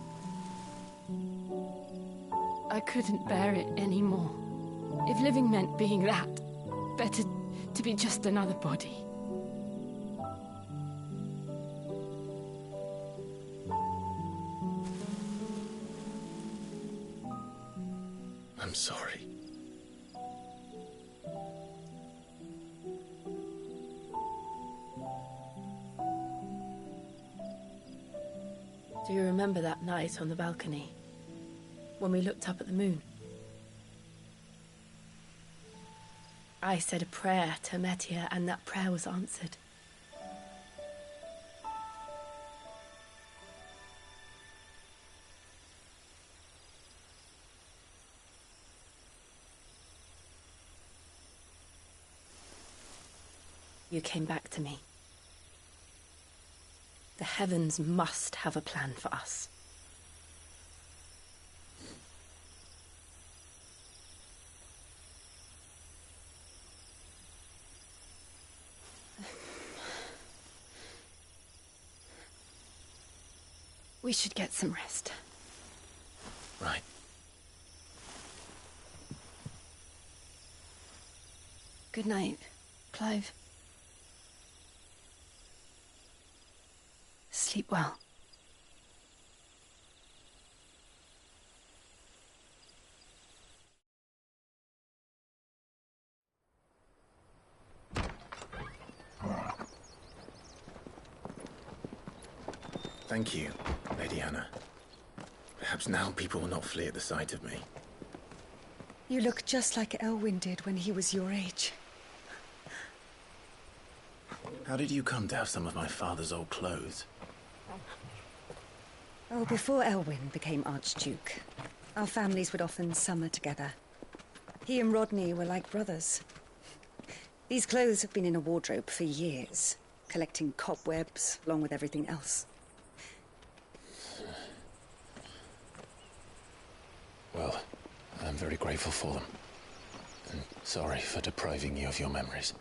I couldn't bear it anymore. If living meant being that, better to be just another body. I'm sorry. Do you remember that night on the balcony, when we looked up at the moon? I said a prayer to Metia, and that prayer was answered. You came back to me. The heavens must have a plan for us. We should get some rest. Right. Good night, Clive. Sleep well. Thank you, Lady Hannah. Perhaps now people will not flee at the sight of me. You look just like Elwyn did when he was your age. How did you come to have some of my father's old clothes? Oh, before Elwyn became Archduke, our families would often summer together. He and Rodney were like brothers. These clothes have been in a wardrobe for years, collecting cobwebs along with everything else. Well, I'm very grateful for them. And sorry for depriving you of your memories.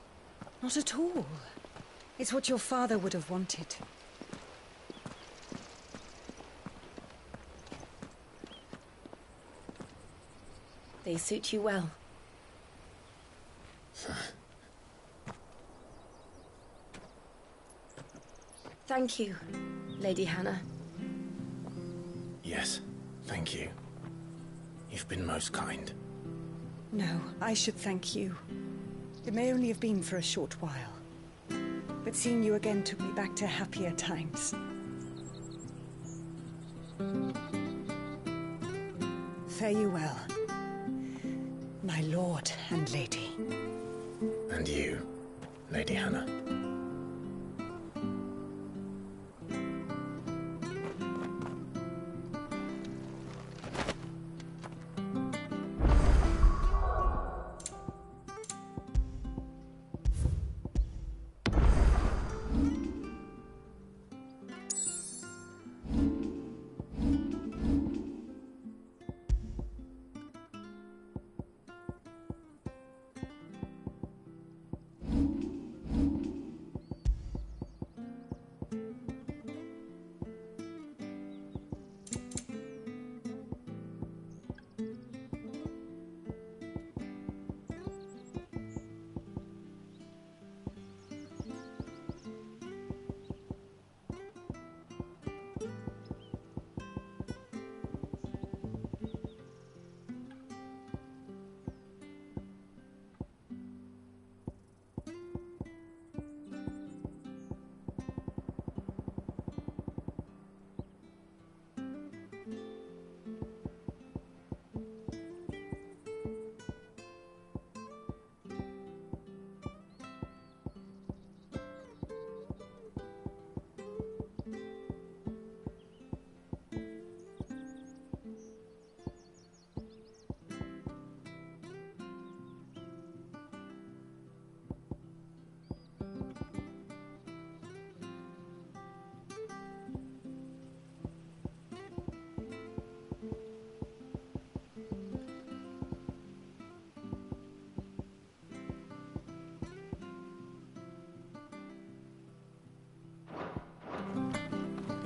Not at all. It's what your father would have wanted. They suit you well. Thank you, Lady Hannah. Yes, thank you. You've been most kind. No, I should thank you. It may only have been for a short while, but seeing you again took me back to happier times. Fare you well, my lord and lady. And you, Lady Hannah.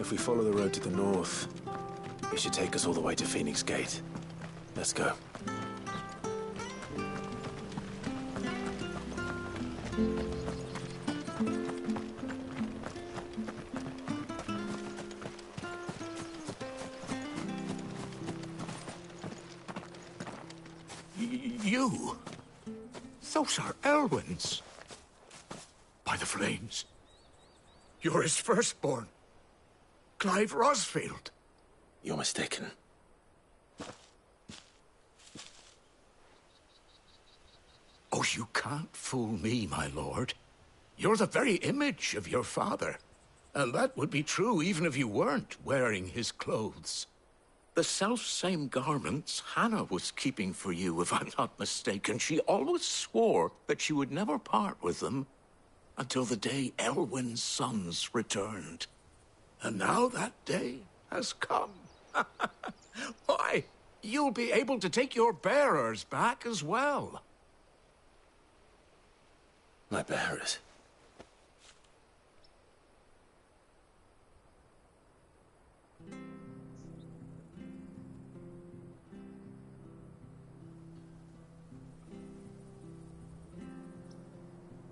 If we follow the road to the north, it should take us all the way to Phoenix Gate. Let's go. You? Those are Elwyn's. By the flames. You're his firstborn. Clive Rosfield. You're mistaken. Oh, you can't fool me, my lord. You're the very image of your father. And that would be true even if you weren't wearing his clothes. The self-same garments Hannah was keeping for you, if I'm not mistaken. She always swore that she would never part with them until the day Elwyn's sons returned. And now that day has come. Why, you'll be able to take your bearers back as well. My bearers?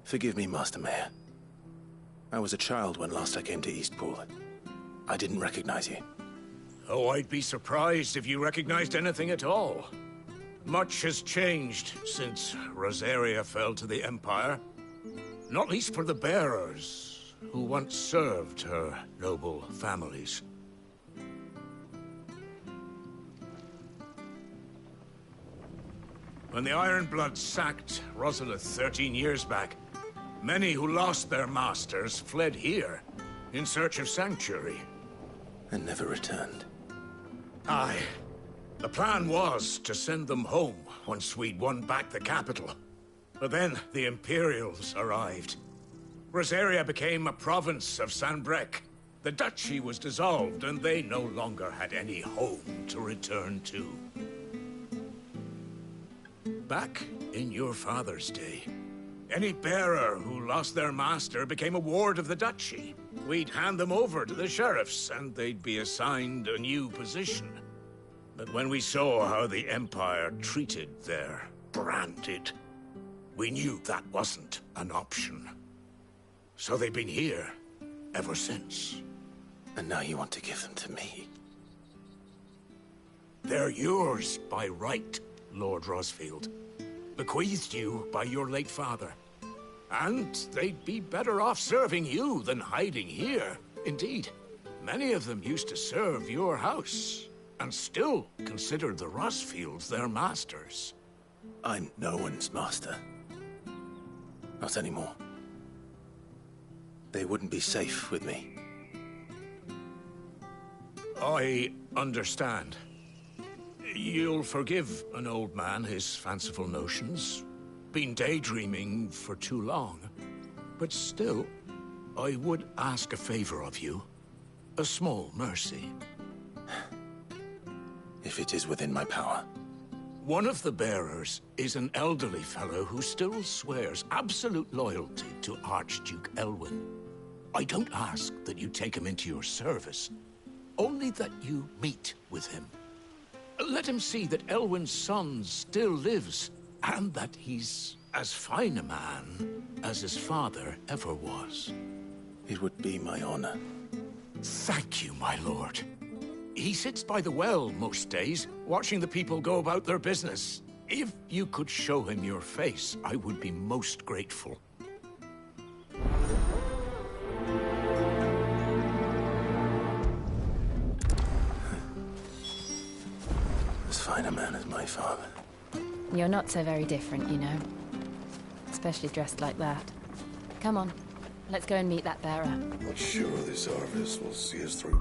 Forgive me, Master Mayor. I was a child when last I came to Eastpool. I didn't recognize you. Oh, I'd be surprised if you recognized anything at all. Much has changed since Rosaria fell to the Empire. Not least for the bearers, who once served her noble families. When the Ironbloods sacked Rosalith 13 years back, many who lost their masters fled here in search of sanctuary. And never returned. Aye. The plan was to send them home once we'd won back the capital. But then the Imperials arrived. Rosaria became a province of Sanbreque. The duchy was dissolved, and they no longer had any home to return to. Back in your father's day, any bearer who lost their master became a ward of the duchy. We'd hand them over to the sheriffs, and they'd be assigned a new position. But when we saw how the Empire treated their branded, we knew that wasn't an option. So they've been here ever since. And now you want to give them to me? They're yours by right, Lord Rosfield. Bequeathed you by your late father. And they'd be better off serving you than hiding here. Indeed, many of them used to serve your house, and still considered the Rosfields their masters. I'm no one's master. Not anymore. They wouldn't be safe with me. I understand. You'll forgive an old man his fanciful notions. Been daydreaming for too long. But still, I would ask a favor of you. A small mercy. If it is within my power. One of the bearers is an elderly fellow who still swears absolute loyalty to Archduke Elwyn. I don't ask that you take him into your service, only that you meet with him. Let him see that Elwyn's son still lives, and that he's as fine a man as his father ever was. It would be my honor. Thank you, my lord. He sits by the well most days, watching the people go about their business. If you could show him your face, I would be most grateful. As fine a man as my father. You're not so very different, you know. Especially dressed like that. Come on, let's go and meet that bearer. Not sure this harvest will see us through.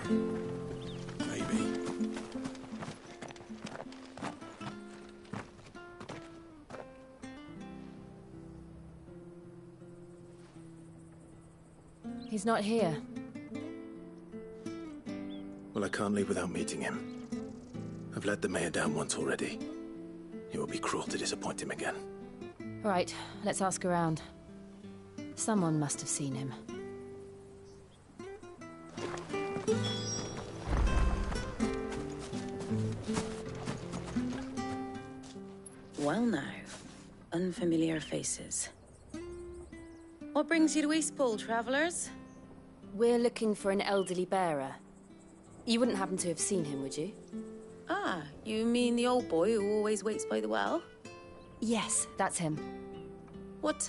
Maybe. He's not here. Well, I can't leave without meeting him. I've let the mayor down once already. It would be cruel to disappoint him again. Right, let's ask around. Someone must have seen him. Well now, unfamiliar faces. What brings you to Eastpool, travellers? We're looking for an elderly bearer. You wouldn't happen to have seen him, would you? Ah, you mean the old boy who always waits by the well? Yes, that's him. What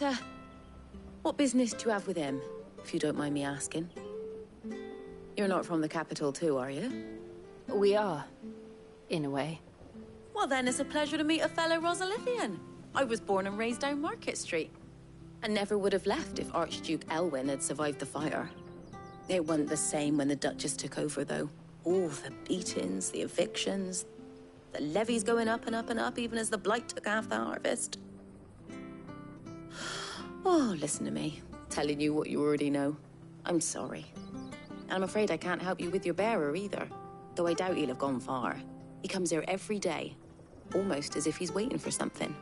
business do you have with him, if you don't mind me asking? You're not from the capital too, are you? We are, in a way. Well then, it's a pleasure to meet a fellow Rosalithian. I was born and raised down Market Street. And never would have left if Archduke Elwyn had survived the fire. It wasn't the same when the Duchess took over, though. All the beatings, the evictions, the levies going up and up and up, even as the blight took half the harvest. Oh, listen to me, telling you what you already know. I'm sorry. And I'm afraid I can't help you with your bearer either, though I doubt he'll have gone far. He comes here every day, almost as if he's waiting for something.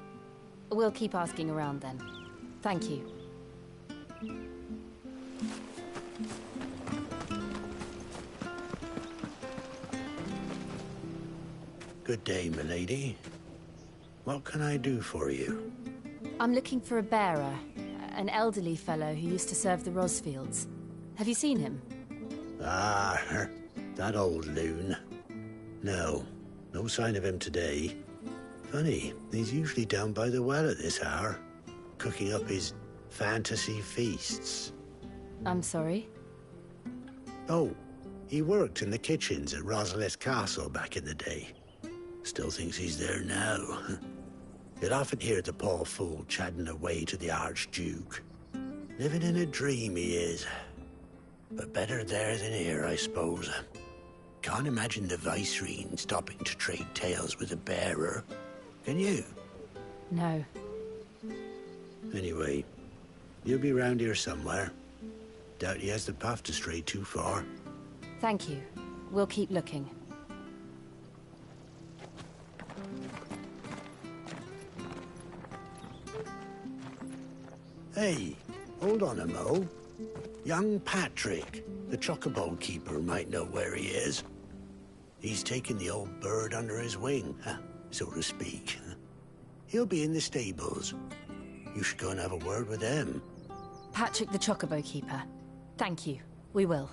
We'll keep asking around then. Thank you. Good day, milady. What can I do for you? I'm looking for a bearer, an elderly fellow who used to serve the Rosfields. Have you seen him? Ah, that old loon. No sign of him today. Funny, he's usually down by the well at this hour, cooking up his fantasy feasts. I'm sorry? Oh, he worked in the kitchens at Rosalith Castle back in the day. Still thinks he's there now. You'd often hear the poor fool chatting away to the Archduke. Living in a dream he is. But better there than here, I suppose. Can't imagine the Viceroy stopping to trade tales with a bearer. Can you? No. Anyway, you'll be round here somewhere. Doubt he has the path to stray too far. Thank you. We'll keep looking. Hey, hold on a mo. Young Patrick, the chocobo keeper, might know where he is. He's taken the old bird under his wing, so to speak. He'll be in the stables. You should go and have a word with him. Patrick the Chocobo Keeper. Thank you. We will.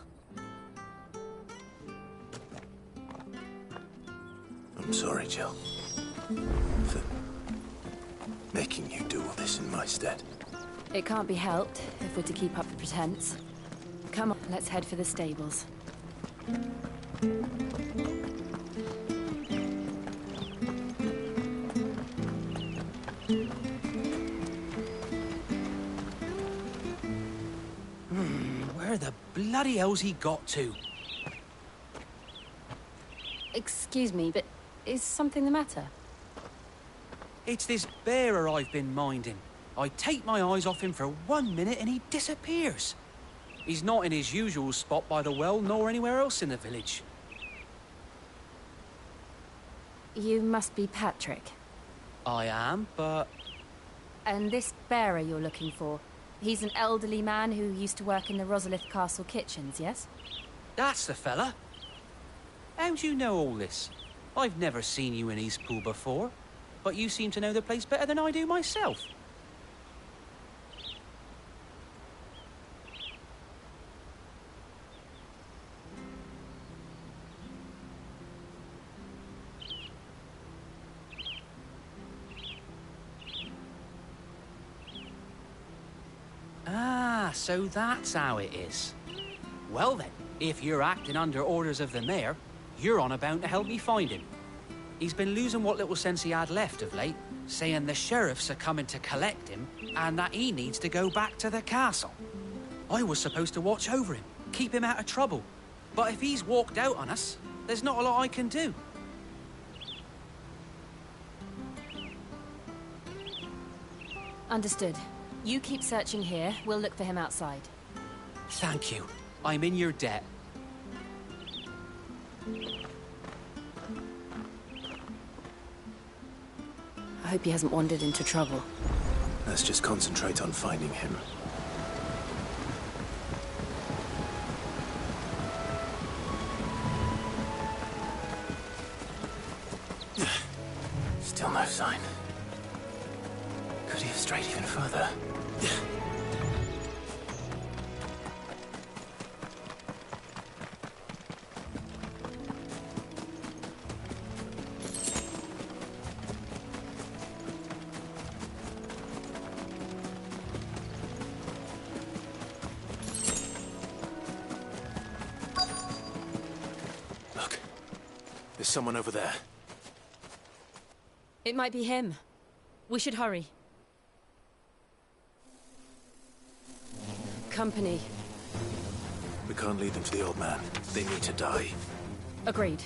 I'm sorry, Jill. For making you do all this in my stead. It can't be helped if we're to keep up the pretense. Come on, let's head for the stables. Where the bloody hell's he got to? Excuse me, but is something the matter? It's this bearer I've been minding. I take my eyes off him for 1 minute and he disappears. He's not in his usual spot by the well, nor anywhere else in the village. You must be Patrick. I am, but... And this bearer you're looking for, he's an elderly man who used to work in the Rosalith Castle kitchens, yes? That's the fella. How do you know all this? I've never seen you in Eastpool before, but you seem to know the place better than I do myself. Ah, so that's how it is. Well then, if you're acting under orders of the mayor, you're on about to help me find him. He's been losing what little sense he had left of late, saying the sheriffs are coming to collect him and that he needs to go back to the castle. I was supposed to watch over him, keep him out of trouble. But if he's walked out on us, there's not a lot I can do. Understood. You keep searching here. We'll look for him outside. Thank you. I'm in your debt. I hope he hasn't wandered into trouble. Let's just concentrate on finding him. Still no sign. Could he have strayed even further? Look, there's someone over there. It might be him. We should hurry. Company. We can't lead them to the old man. They need to die. Agreed.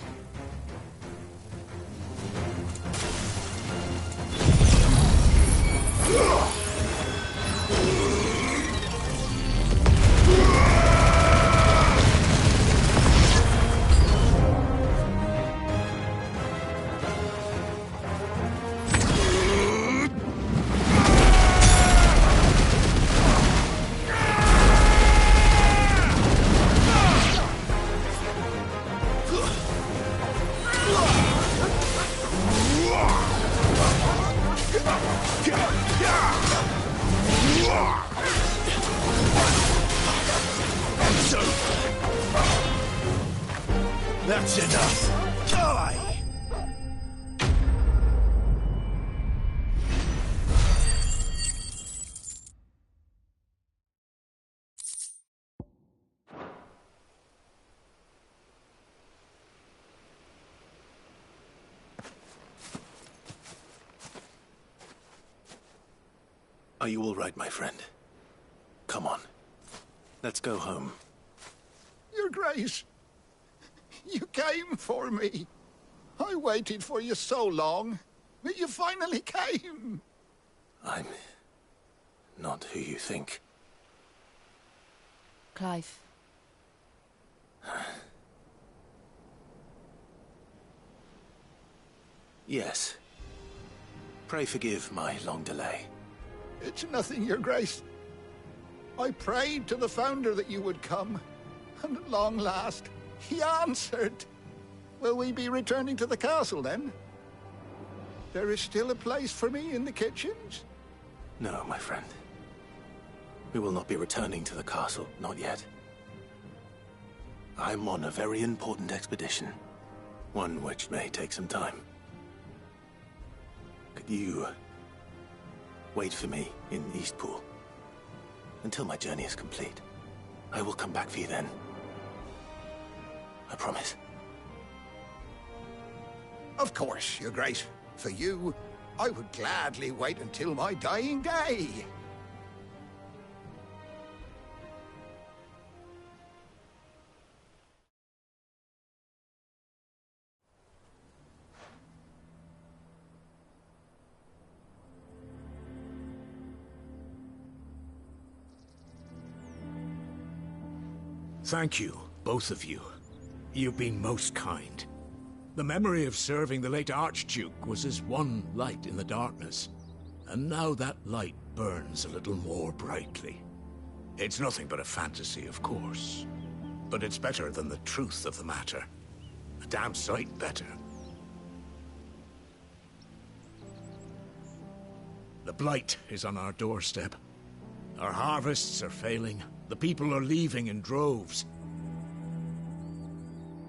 That's enough. Die! Are you all right, my friend? Come on. Let's go home. Your Grace, you came for me. I waited for you so long, but you finally came. I'm not who you think. Clive. Yes. Pray forgive my long delay. It's nothing, Your Grace. I prayed to the Founder that you would come, and at long last, he answered. Will we be returning to the castle, then? There is still a place for me in the kitchens? No, my friend. We will not be returning to the castle, not yet. I'm on a very important expedition. One which may take some time. Could you wait for me in Eastpool until my journey is complete? I will come back for you then. I promise. Of course, Your Grace. For you, I would gladly wait until my dying day. Thank you, both of you. You've been most kind. The memory of serving the late Archduke was as one light in the darkness, and now that light burns a little more brightly. It's nothing but a fantasy, of course, but it's better than the truth of the matter. A damn sight better. The blight is on our doorstep. Our harvests are failing. The people are leaving in droves.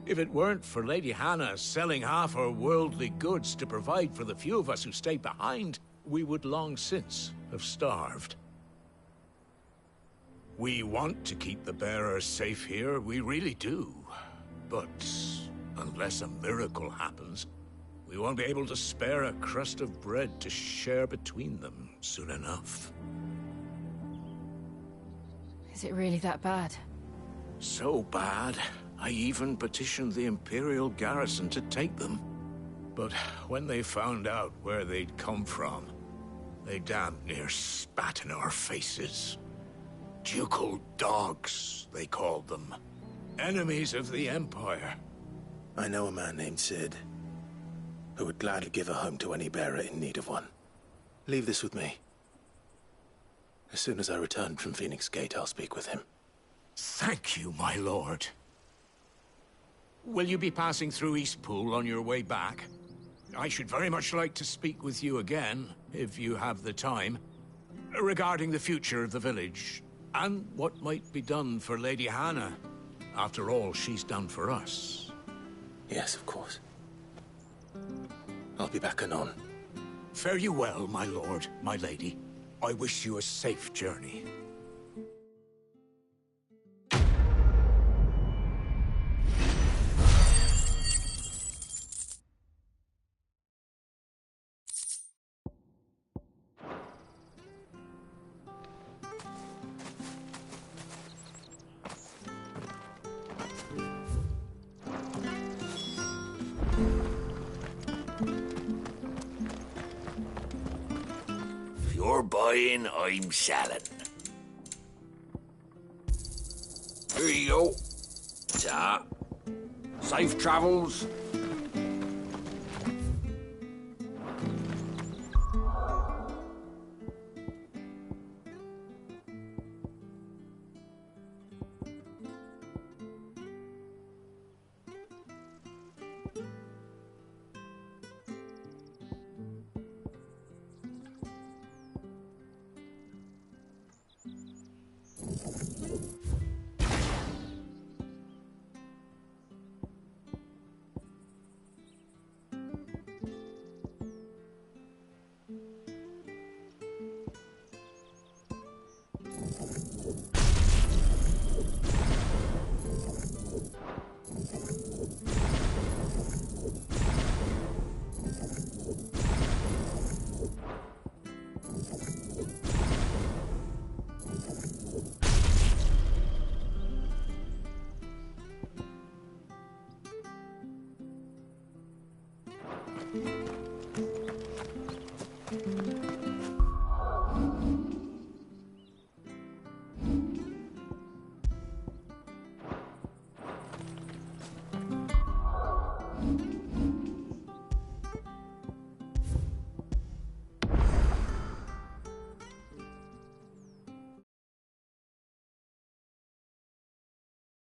If it weren't for Lady Hannah selling half her worldly goods to provide for the few of us who stay behind, we would long since have starved. We want to keep the bearers safe here, we really do. But unless a miracle happens, we won't be able to spare a crust of bread to share between them soon enough. Is it really that bad? So bad, I even petitioned the Imperial garrison to take them. But when they found out where they'd come from, they damn near spat in our faces. Ducal dogs, they called them. Enemies of the Empire. I know a man named Sid, who would gladly give a home to any bearer in need of one. Leave this with me. As soon as I return from Phoenix Gate, I'll speak with him. Thank you, my lord. Will you be passing through Eastpool on your way back? I should very much like to speak with you again, if you have the time, regarding the future of the village, and what might be done for Lady Hannah, after all she's done for us. Yes, of course. I'll be back anon. Fare you well, my lord, my lady. I wish you a safe journey. You're buying, I'm selling. Here you go. Ta. Safe travels.